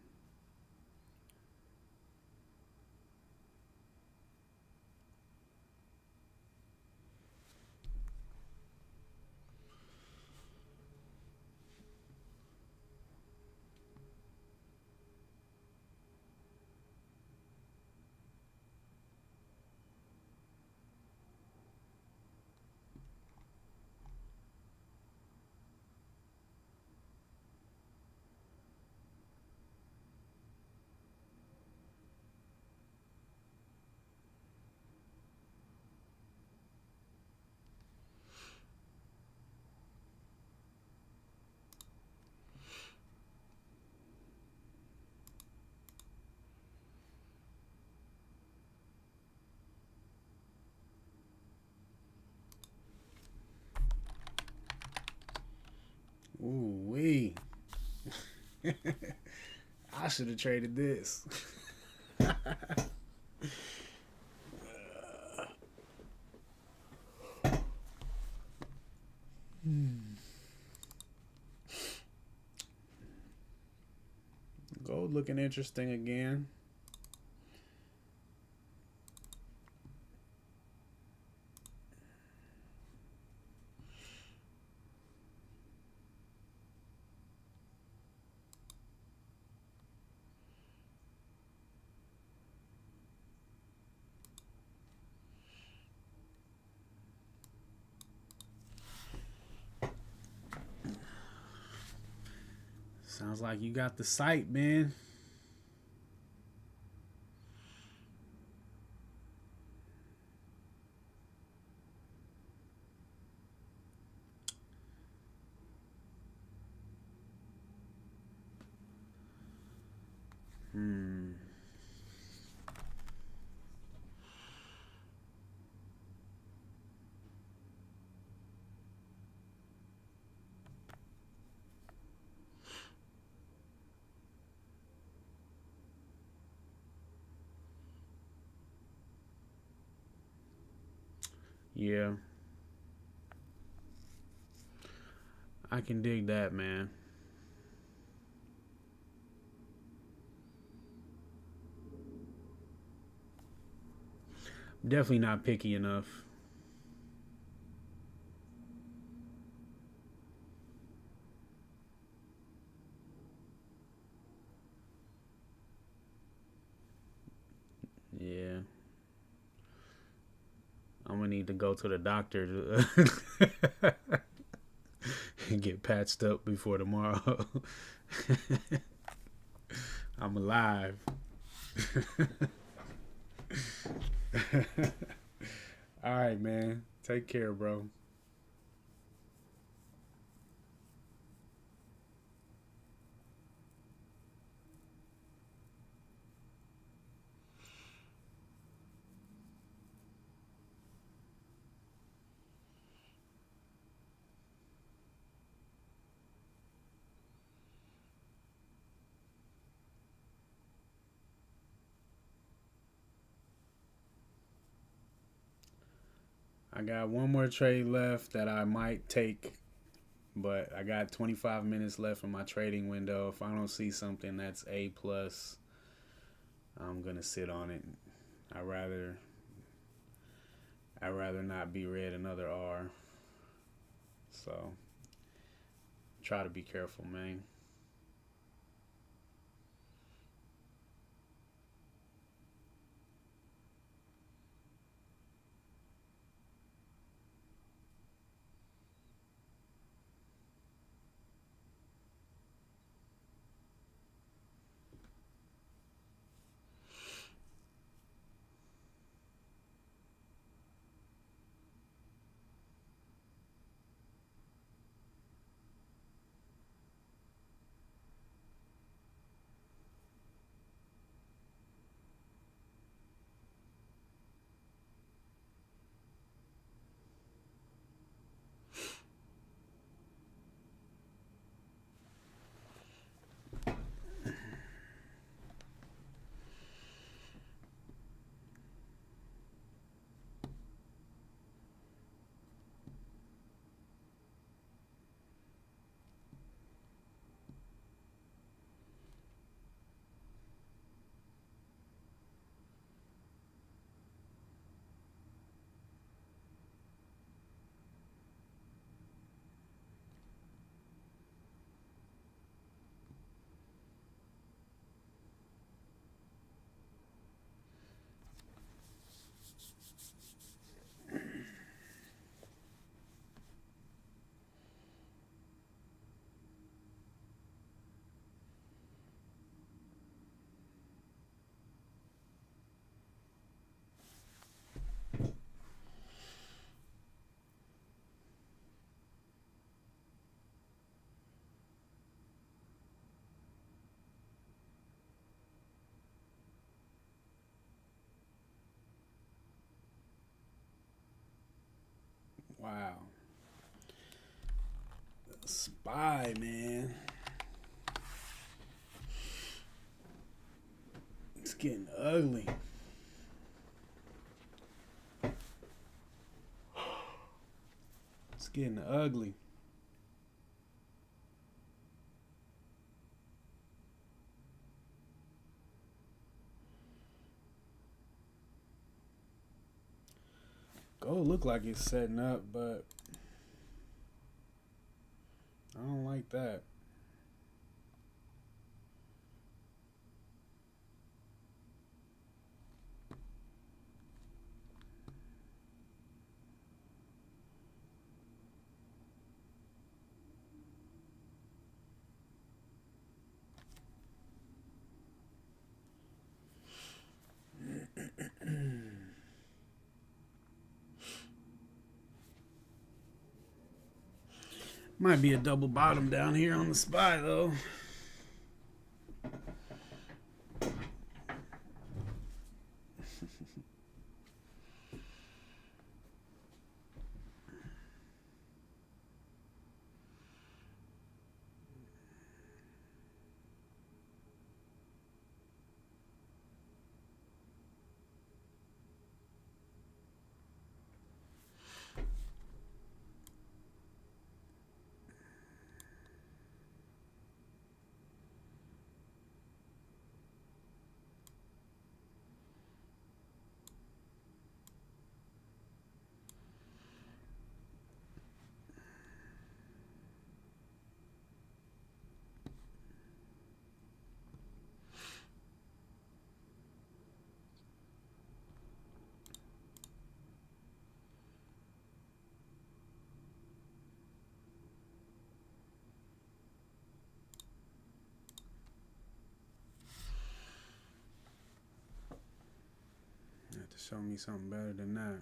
Ooh wee. I should have traded this. Gold looking interesting again. Sounds like you got the sight, man. Hmm. Yeah, I can dig that, man. Definitely not picky enough. Yeah, I'm gonna need to go to the doctor to and get patched up before tomorrow. I'm alive. All right, man. Take care, bro. I got one more trade left that I might take, but I got 25 minutes left in my trading window. If I don't see something that's A plus, I'm gonna sit on it. I rather I rather not be read another R. So try to be careful, man. Wow. Spy, man. It's getting ugly. It's getting ugly. Gold look like it's setting up, but I don't like that. Might be a double bottom down here on the SPY though. You have to show me something better than that.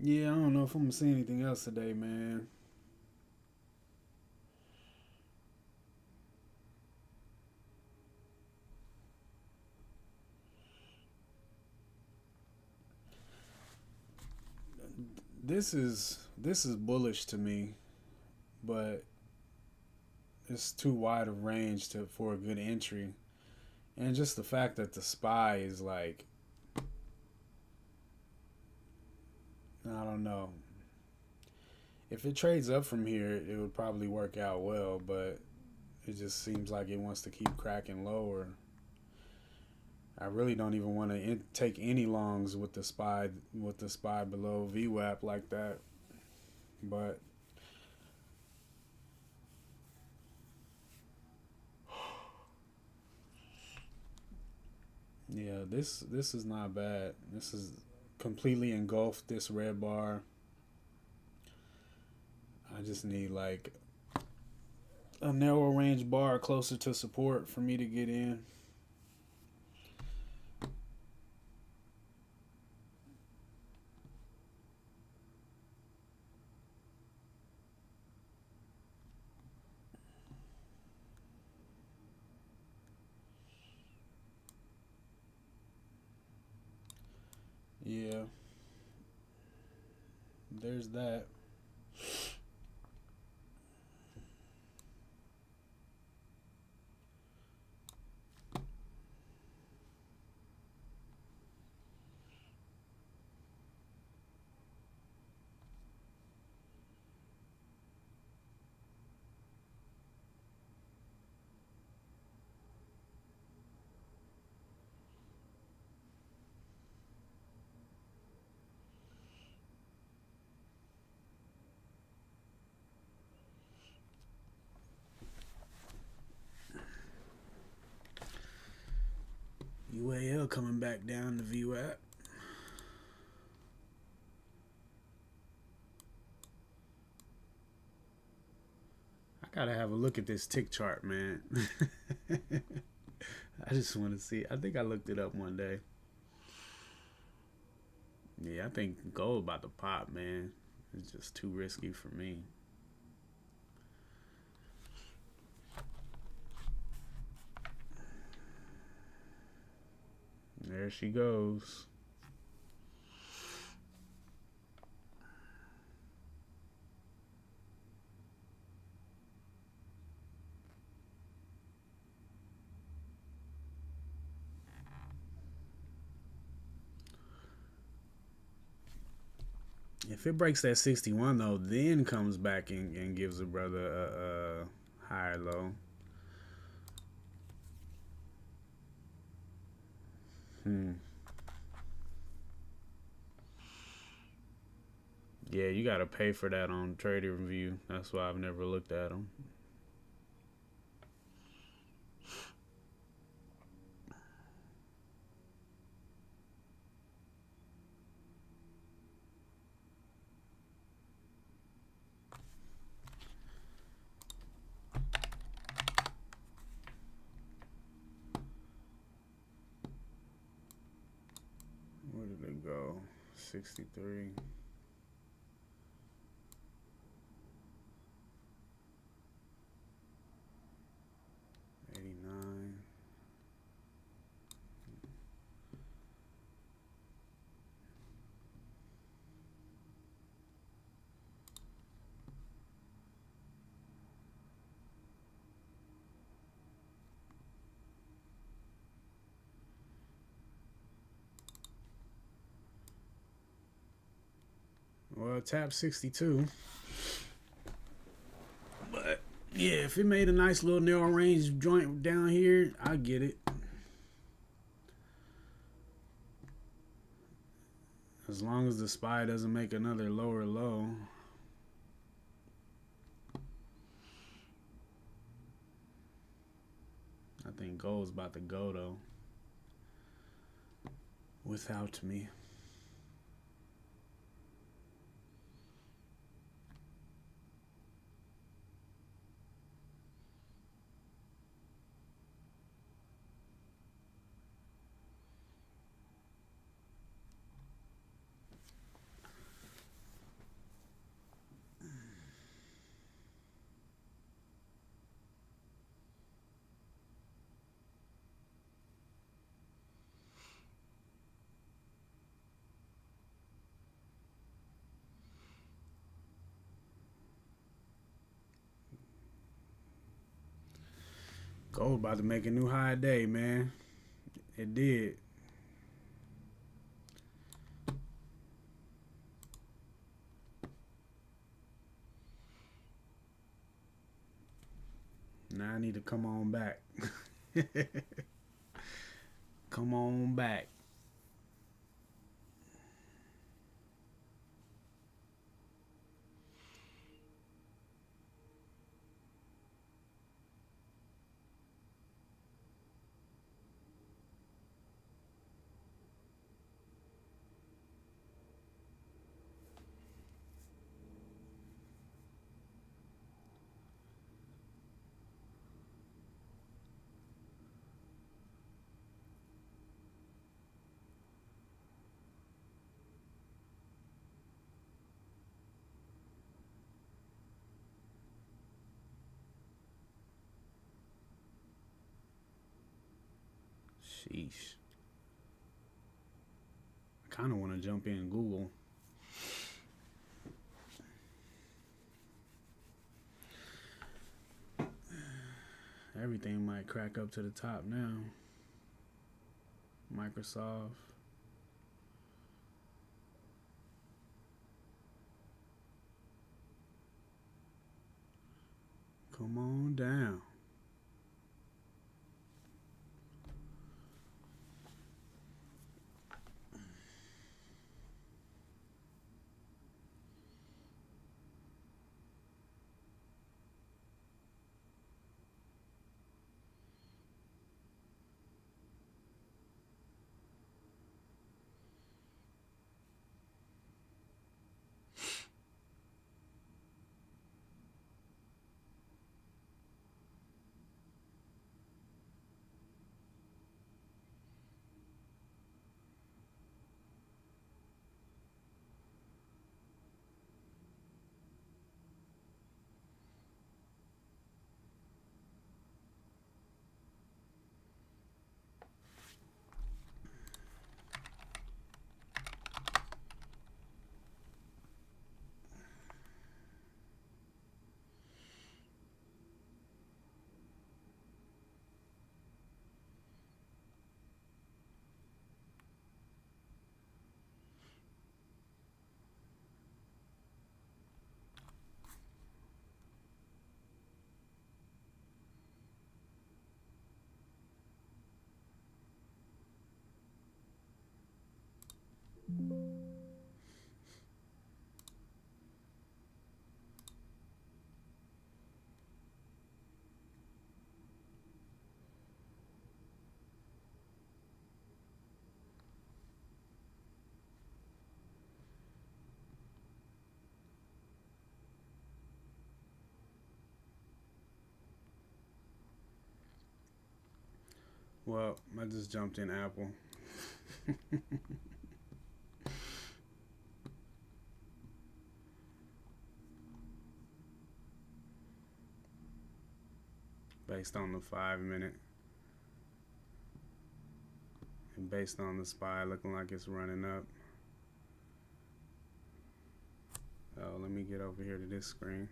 Yeah, I don't know if I'm gonna see anything else today, man. This is bullish to me, but it's too wide of range for a good entry. And just the fact that the SPY is like, I don't know. If it trades up from here, it would probably work out well, but it just seems like it wants to keep cracking lower. I really don't even want to take any longs with the SPY below VWAP like that. But yeah, this is not bad. This is completely engulfed this red bar. I just need like a narrow range bar closer to support for me to get in. Yeah, there's that. UAL coming back down to VWAP. I gotta have a look at this tick chart, man. I just want to see. I think I looked it up one day. Yeah, I think gold about to pop, man. It's just too risky for me. There she goes. If it breaks that 61 though, then comes back and gives a brother a higher low. Yeah, you gotta pay for that on Trader Review. That's why I've never looked at them. go. 63. 89. Well, tap 62. But yeah, if it made a nice little narrow range joint down here, I get it. As long as the SPY doesn't make another lower low. I think gold's about to go though. Without me. Gold about to make a new high day, man. It did. Now I need to come on back. Come on back. Sheesh. I kind of want to jump in Google. Everything might crack up to the top now. Microsoft. Come on down. Well, I just jumped in Apple. based on the 5 minute. And based on the SPY looking like it's running up. Oh, let me get over here to this screen.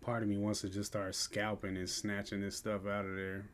Part of me wants to just start scalping and snatching this stuff out of there.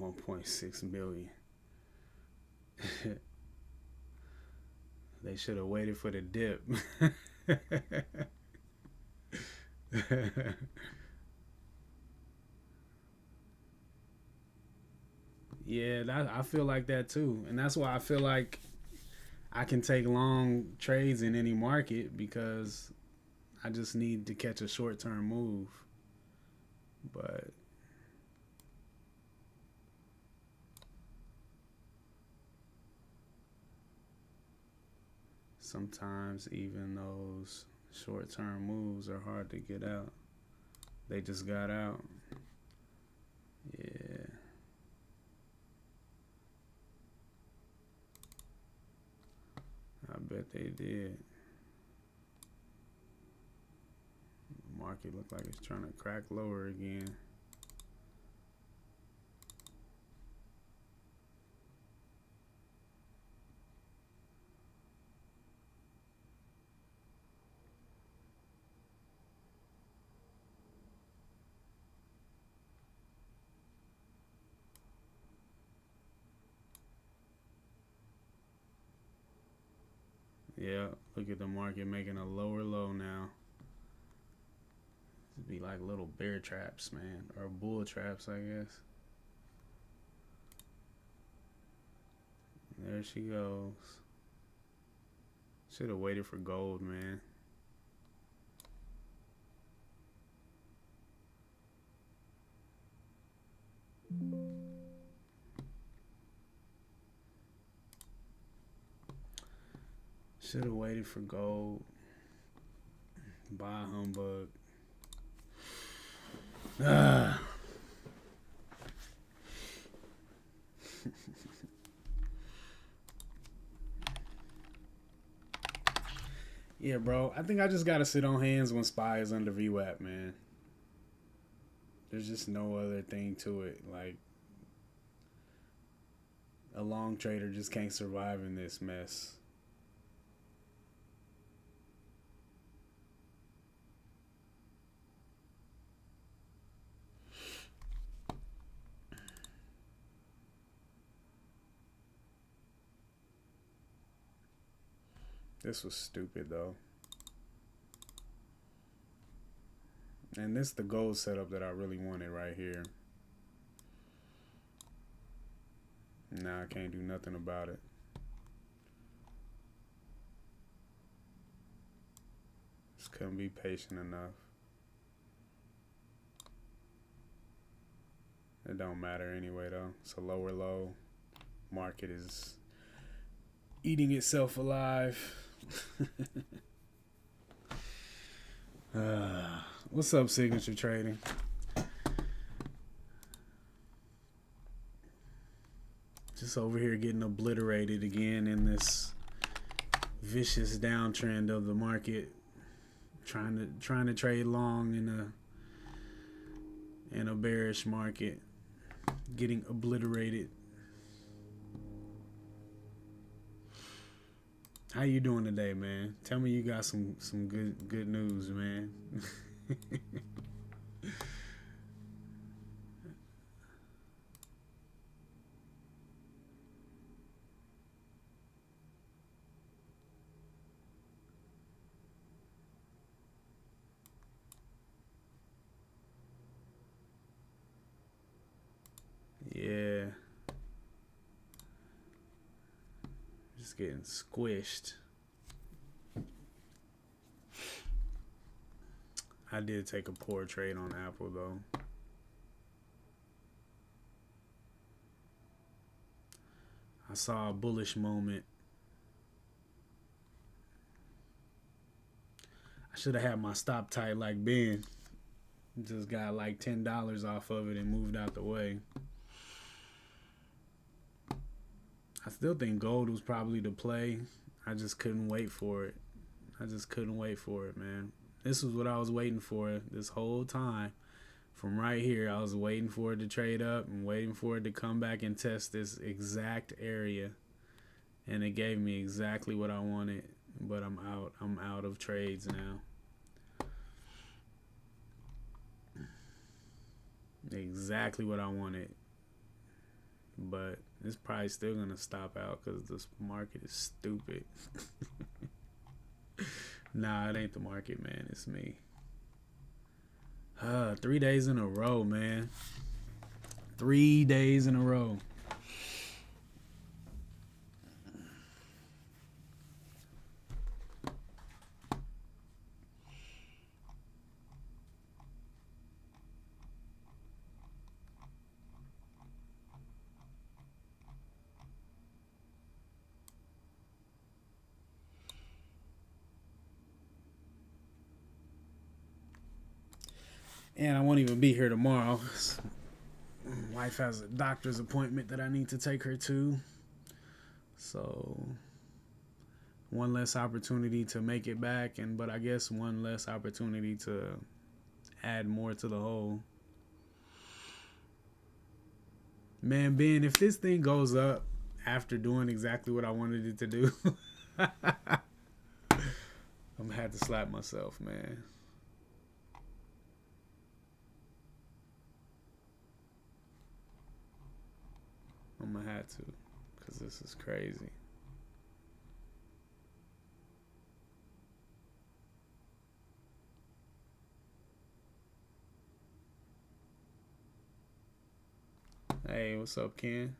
$1.6 million. They should have waited for the dip. Yeah, I feel like that too. And that's why I feel like I can take long trades in any market, because I just need to catch a short-term move. But sometimes even those short-term moves are hard to get out. They just got out. Yeah. I bet they did. The market looked like it's trying to crack lower again. Yeah, look at the market making a lower low now. It'd be like little bear traps, man, or bull traps, I guess. There she goes. Should have waited for gold, man. Should have waited for gold. Buy humbug. Ah. Yeah, bro. I think I just gotta sit on hands when SPY is under VWAP, man. There's just no other thing to it. Like, a long trader just can't survive in this mess. This was stupid, though. And this is the gold setup that I really wanted right here. Nah, I can't do nothing about it. Just couldn't be patient enough. It don't matter anyway, though. It's a lower low. Market is eating itself alive. What's up, Signature Trading? Just over here getting obliterated again in this vicious downtrend of the market. Trying to trade long in a bearish market. Getting obliterated. How you doing today, man? Tell me you got some good news, man. getting squished. I did take a poor trade on Apple though. I saw a bullish moment. I should have had my stop tight like Ben. Just got like $10 off of it and moved out the way. I still think gold was probably the play. I just couldn't wait for it. Man. This was what I was waiting for this whole time. From right here, I was waiting for it to trade up and waiting for it to come back and test this exact area. And it gave me exactly what I wanted. But I'm out. I'm out of trades now. Exactly what I wanted. But it's probably still going to stop out because this market is stupid. Nah, it ain't the market, man. It's me. 3 days in a row, man. 3 days in a row. And I won't even be here tomorrow. Wife has a doctor's appointment that I need to take her to. So one less opportunity to make it back, but I guess one less opportunity to add more to the whole. Man, Ben, if this thing goes up after doing exactly what I wanted it to do, I'm gonna have to slap myself, man. I'm gonna have to, because this is crazy. Hey, what's up, Ken?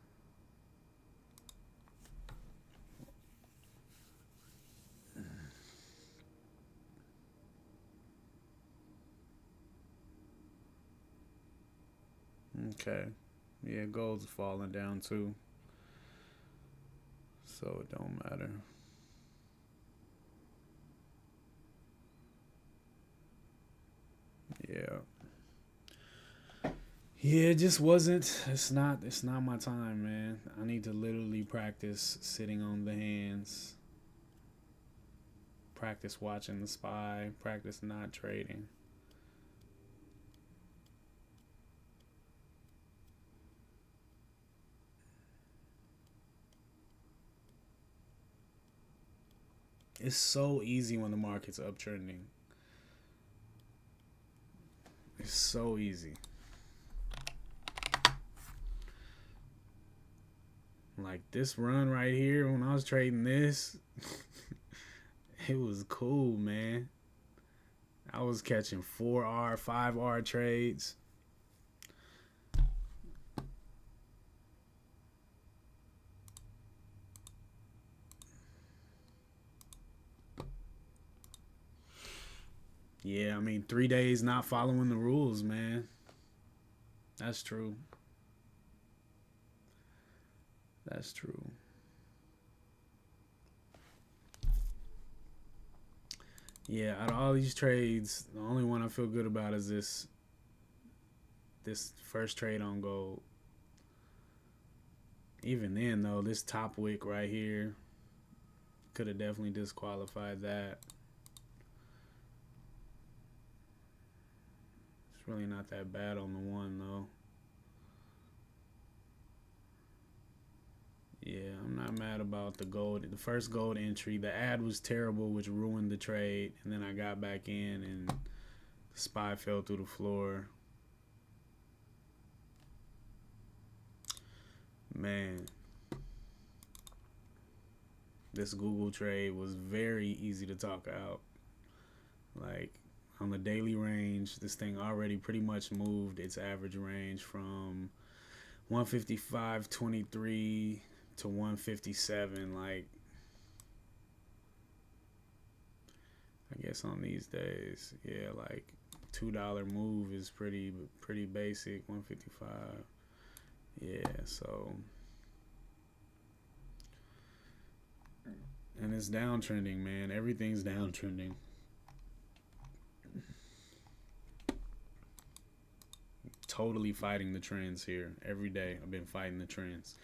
Okay. Yeah, gold's falling down too. So it don't matter. Yeah. Yeah, it just wasn't. It's not my time, man. I need to literally practice sitting on the hands. Practice watching the SPY. Practice not trading. It's so easy when the market's uptrending. It's so easy. Like this run right here, when I was trading this, it was cool, man. I was catching 4R, 5R trades. Yeah, I mean, 3 days not following the rules, man. That's true. That's true. Yeah, out of all these trades, the only one I feel good about is this first trade on gold. Even then, though, this top wick right here could have definitely disqualified that. It's really not that bad on the one, though. Yeah, I'm not mad about the gold. The first gold entry, the ad was terrible, which ruined the trade. And then I got back in, and the SPY fell through the floor. Man, this Google trade was very easy to talk out. Like, on the daily range, this thing already pretty much moved its average range from 155.23 to 157. Like, I guess on these days, yeah, like $2 move is pretty basic. 155. Yeah, so and it's downtrending, man. Everything's downtrending. Totally fighting the trends here. Every day I've been fighting the trends.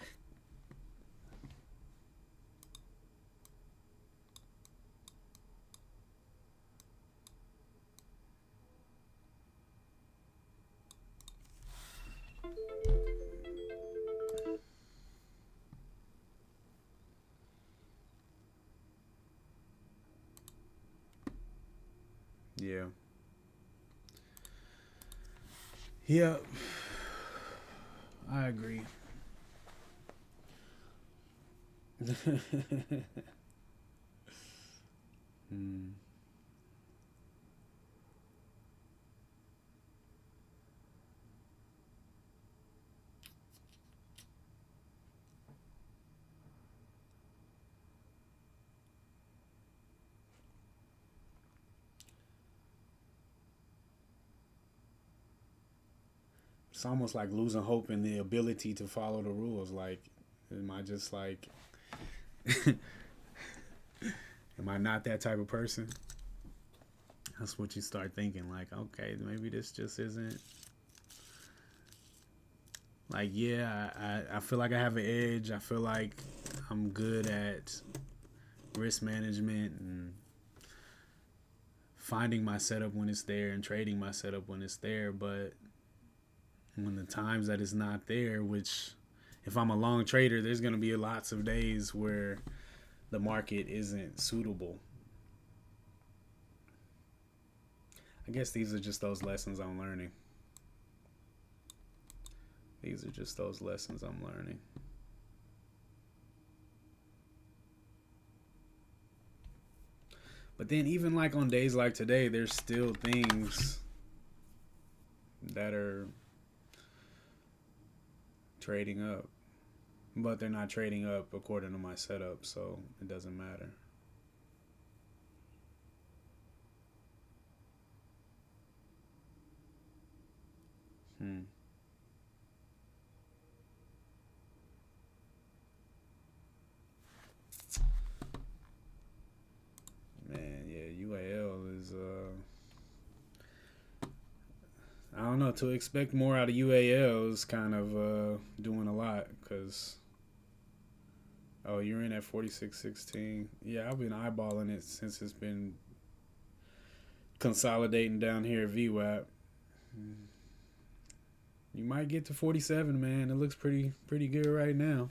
Yeah. Yeah. I agree. Hmm. It's almost like losing hope in the ability to follow the rules. Like, am I just like, am I not that type of person? That's what you start thinking. Like, okay, maybe this just isn't. Like, yeah, I feel like I have an edge. I feel like I'm good at risk management and finding my setup when it's there and trading my setup when it's there. But when the times that it's not there, which if I'm a long trader, there's going to be lots of days where the market isn't suitable. I guess these are just those lessons I'm learning. These are just those lessons I'm learning. But then even like on days like today, there's still things that are trading up. But they're not trading up according to my setup, so it doesn't matter. Hmm. Man, yeah, UAL is I don't know, to expect more out of UAL is kind of doing a lot because oh, you're in at 46.16. Yeah, I've been eyeballing it since it's been consolidating down here at VWAP. You might get to 47, man. It looks pretty good right now.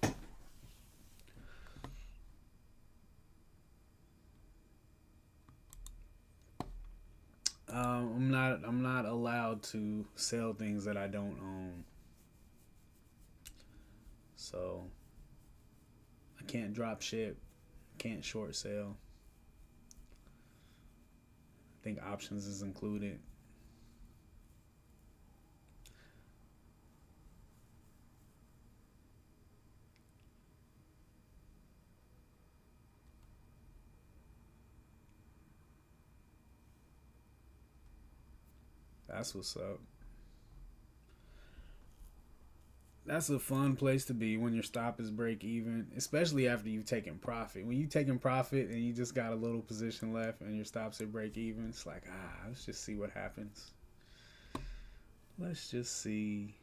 I'm not allowed to sell things that I don't own. So I can't drop ship, can't short sell. I think options is included. That's what's up. That's a fun place to be when your stop is break even, especially after you've taken profit. When you taking profit and you just got a little position left and your stops at break even, it's like, let's just see what happens. Let's just see.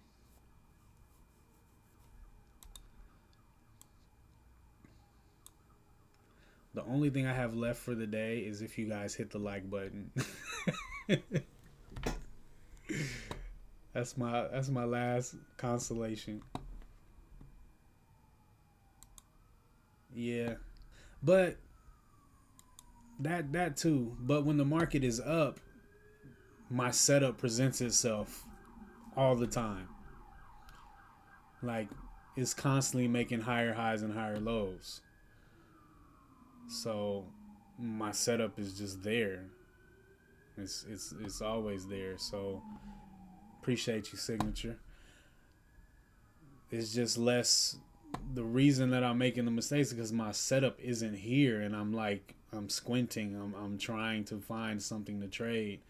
The only thing I have left for the day is if you guys hit the like button. That's my last consolation. Yeah. But that too. But when the market is up, my setup presents itself all the time. Like it's constantly making higher highs and higher lows. So my setup is just there. It's always there. So appreciate you, signature. It's just less. The reason that I'm making the mistakes is because my setup isn't here, and I'm like I'm squinting. I'm trying to find something to trade,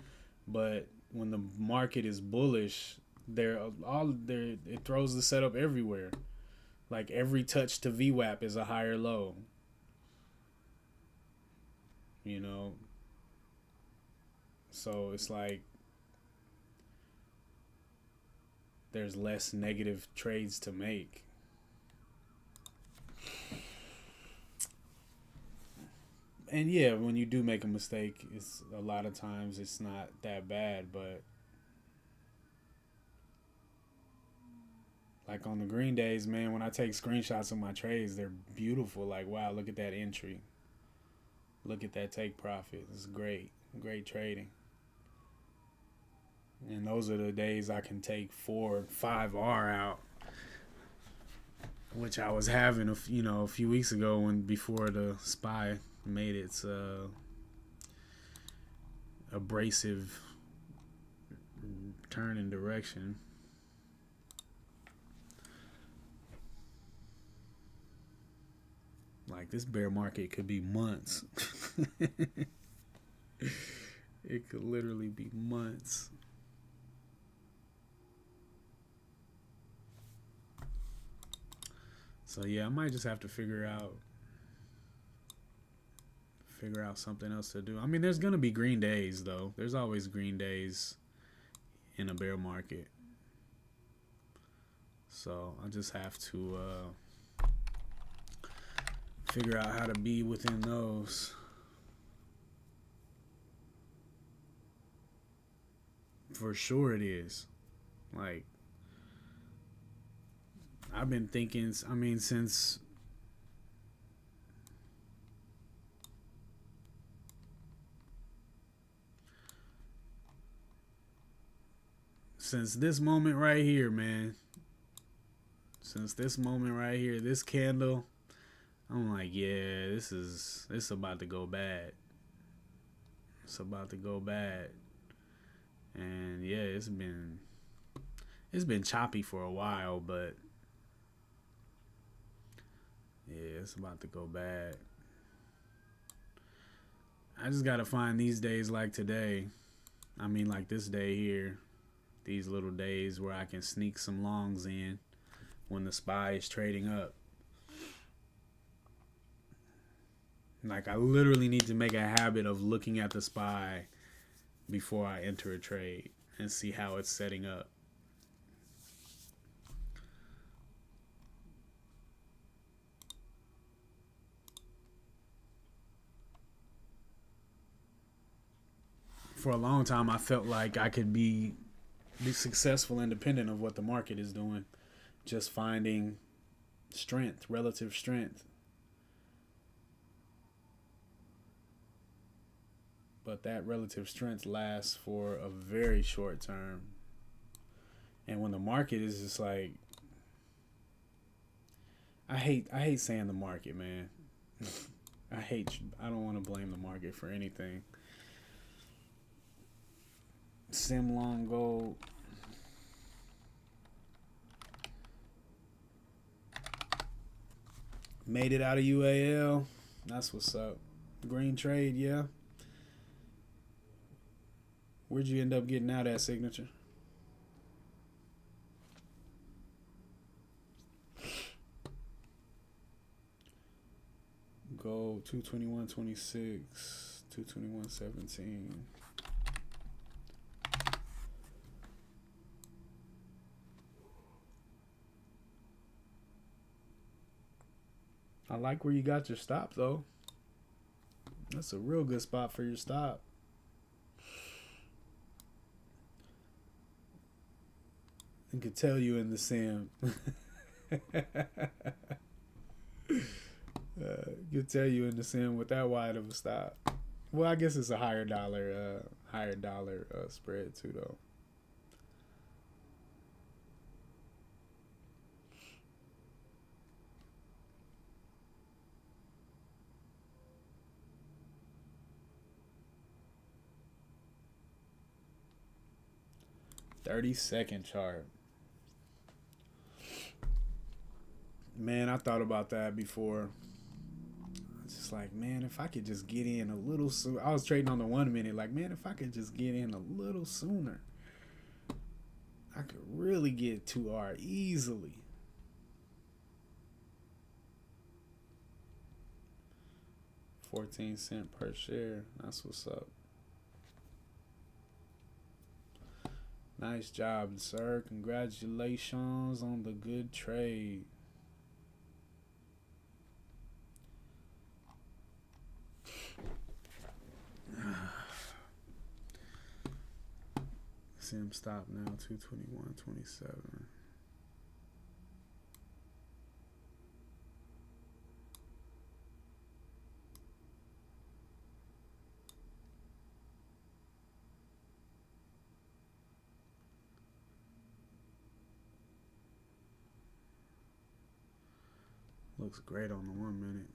but when the market is bullish, it throws the setup everywhere. Like every touch to VWAP is a higher low. You know, so it's like there's less negative trades to make. And yeah, when you do make a mistake, it's a lot of times it's not that bad, but like on the green days, man, when I take screenshots of my trades, they're beautiful. Like, wow, look at that entry. Look at that take profit. It's great. Great trading. And those are the days I can take 4, 5R out, which I was having a few weeks ago before the SPY made its abrasive turn in direction. Like this bear market could be months. It could literally be months. So yeah, I might just have to figure out something else to do. I mean, there's gonna be green days though. There's always green days in a bear market. So I just have to figure out how to be within those. For sure it is. Like, I've been thinking, I mean, since this moment right here, man. Since this moment right here, this candle, I'm like, yeah, this is about to go bad. It's about to go bad. And yeah, it's been choppy for a while, but yeah, it's about to go bad. I just gotta find these days like today. I mean, like this day here, these little days where I can sneak some longs in when the SPY is trading up. Like, I literally need to make a habit of looking at the SPY before I enter a trade and see how it's setting up. For a long time, I felt like I could be successful independent of what the market is doing, just finding strength, relative strength. But that relative strength lasts for a very short term. And when the market is just like, I hate saying the market, man. I don't want to blame the market for anything. Sim long gold. Made it out of UAL. That's what's up. Green trade, yeah. Where'd you end up getting out that signature? Gold 221.26, 221.17. I like where you got your stop though. That's a real good spot for your stop. I could tell you in the sim. Could tell you in the sim with that wide of a stop. Well, I guess it's a higher dollar spread too, though. $30-second chart. Man, I thought about that before. It's just just like, man, if I could just get in a little sooner. I was trading on the 1 minute, like, man, if I could just get in a little sooner, I could really get 2R easily. $0.14 per share. That's what's up. Nice job, sir. Congratulations on the good trade. See him stop now, 221.27. Looks great on the 1 minute.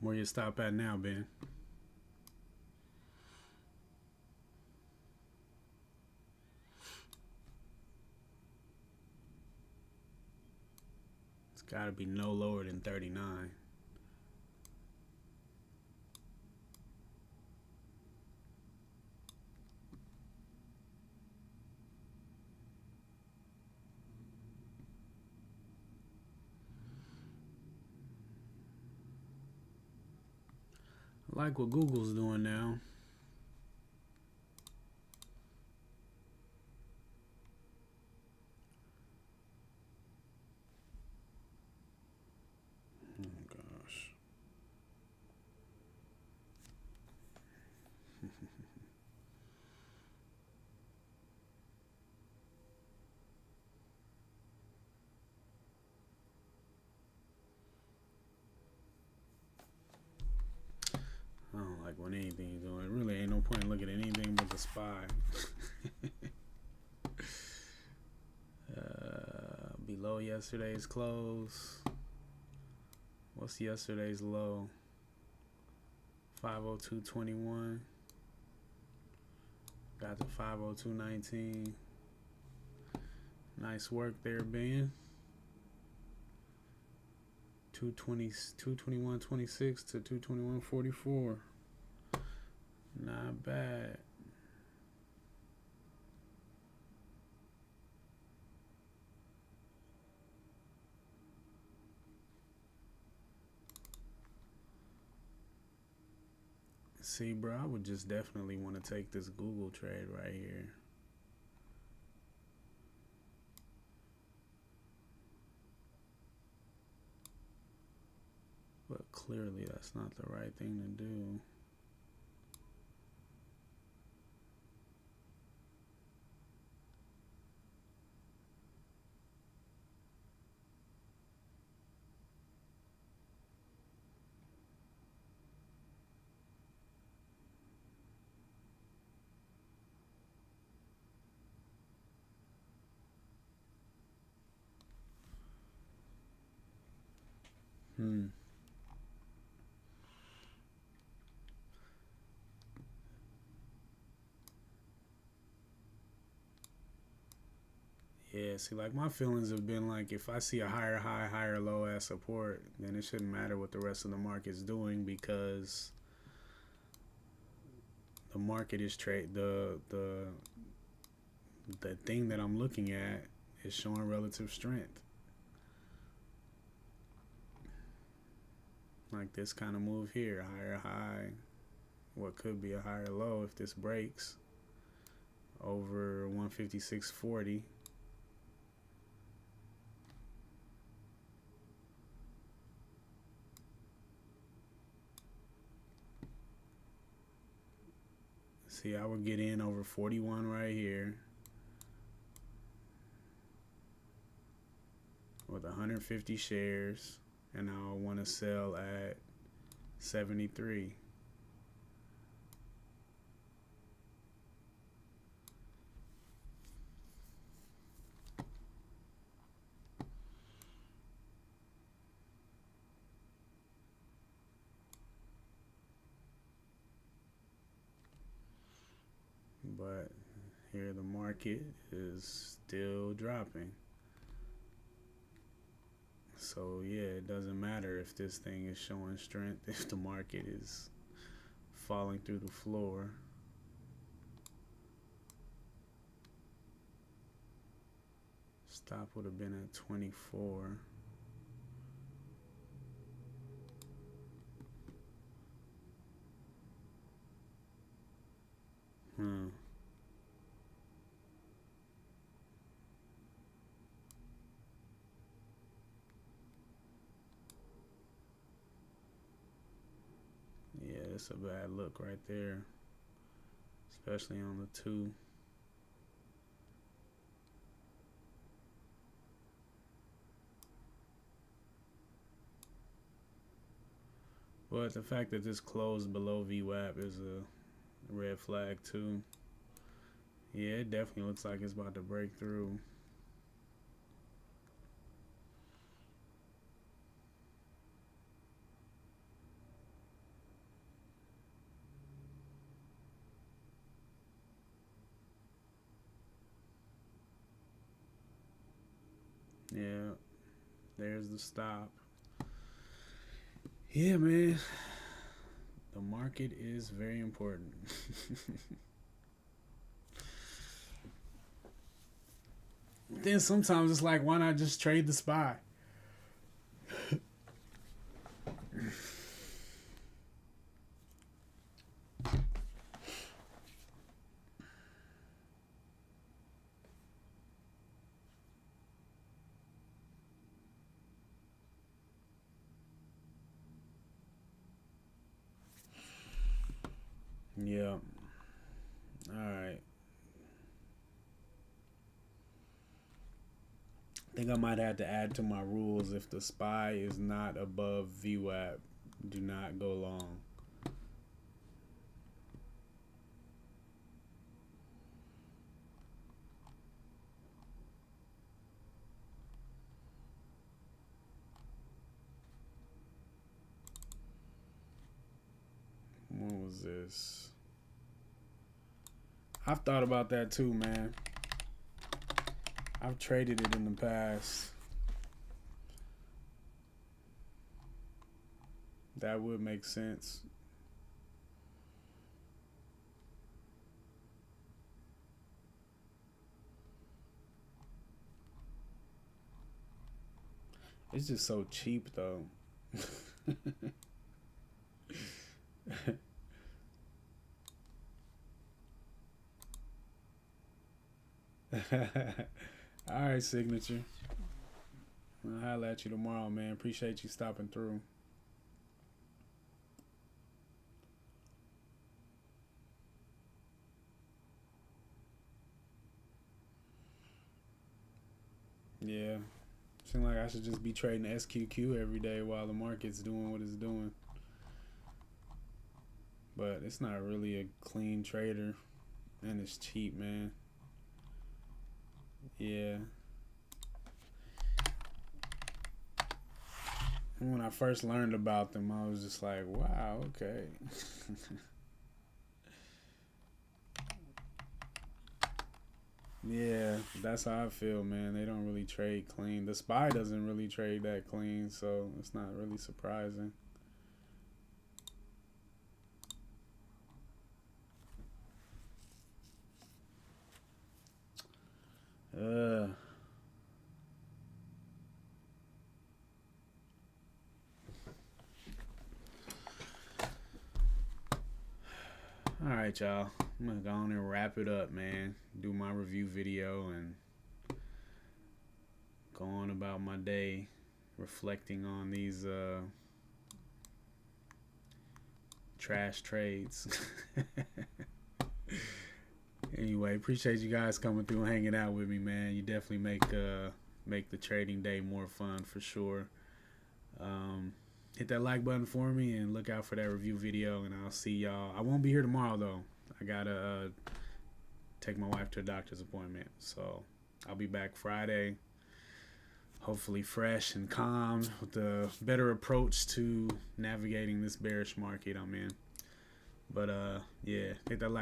Where you stop at now, Ben? It's got to be no lower than 39. I like what Google's doing now. Oh gosh. I don't like what anything's doing. Really ain't no point in looking at anything but the SPY. Below yesterday's close. What's yesterday's low? 502.21. Got to 502.19. Nice work there, Ben. 221.26 to 221.44. Not bad. See, bro, I would just definitely want to take this Google trade right here. But clearly that's not the right thing to do. Hmm. Yeah, see, like my feelings have been like if I see a higher high, higher low as support, then it shouldn't matter what the rest of the market's doing because the market is trade the thing that I'm looking at is showing relative strength. Like this kind of move here, higher high, what could be a higher low if this breaks over 156.40. See, I would get in over 41 right here with 150 shares, and I'll want to sell at 73. But here the market is still dropping. So yeah, it doesn't matter if this thing is showing strength if the market is falling through the floor. Stop would have been at 24. Hmm. Yeah, that's a bad look right there, especially on the 2. But the fact that this closed below VWAP is a red flag too. Yeah, it definitely looks like it's about to break through. Yeah, there's the stop. Yeah, man. The market is very important. Then sometimes it's like, why not just trade the SPY? Yeah. All right. I think I might have to add to my rules if the SPY is not above VWAP, do not go long. When was this? I've thought about that too, man. I've traded it in the past. That would make sense. It's just so cheap, though. All right, Signature. I'll holler at you tomorrow, man. Appreciate you stopping through. Yeah. Seems like I should just be trading SQQ every day while the market's doing what it's doing. But it's not really a clean trader. And it's cheap, man. Yeah. when I first learned about them, I was just like, wow, okay. Yeah, that's how I feel, man. They don't really trade clean. The SPY doesn't really trade that clean, so it's not really surprising. Uh, all right, y'all. I'm gonna go on and wrap it up, man. Do my review video and go on about my day, reflecting on these trash trades. Anyway, appreciate you guys coming through and hanging out with me, man. You definitely make the trading day more fun for sure. Hit that like button for me and look out for that review video, and I'll see y'all. I won't be here tomorrow though. I gotta take my wife to a doctor's appointment, so I'll be back Friday. Hopefully fresh and calm with a better approach to navigating this bearish market I'm in. But yeah, hit that like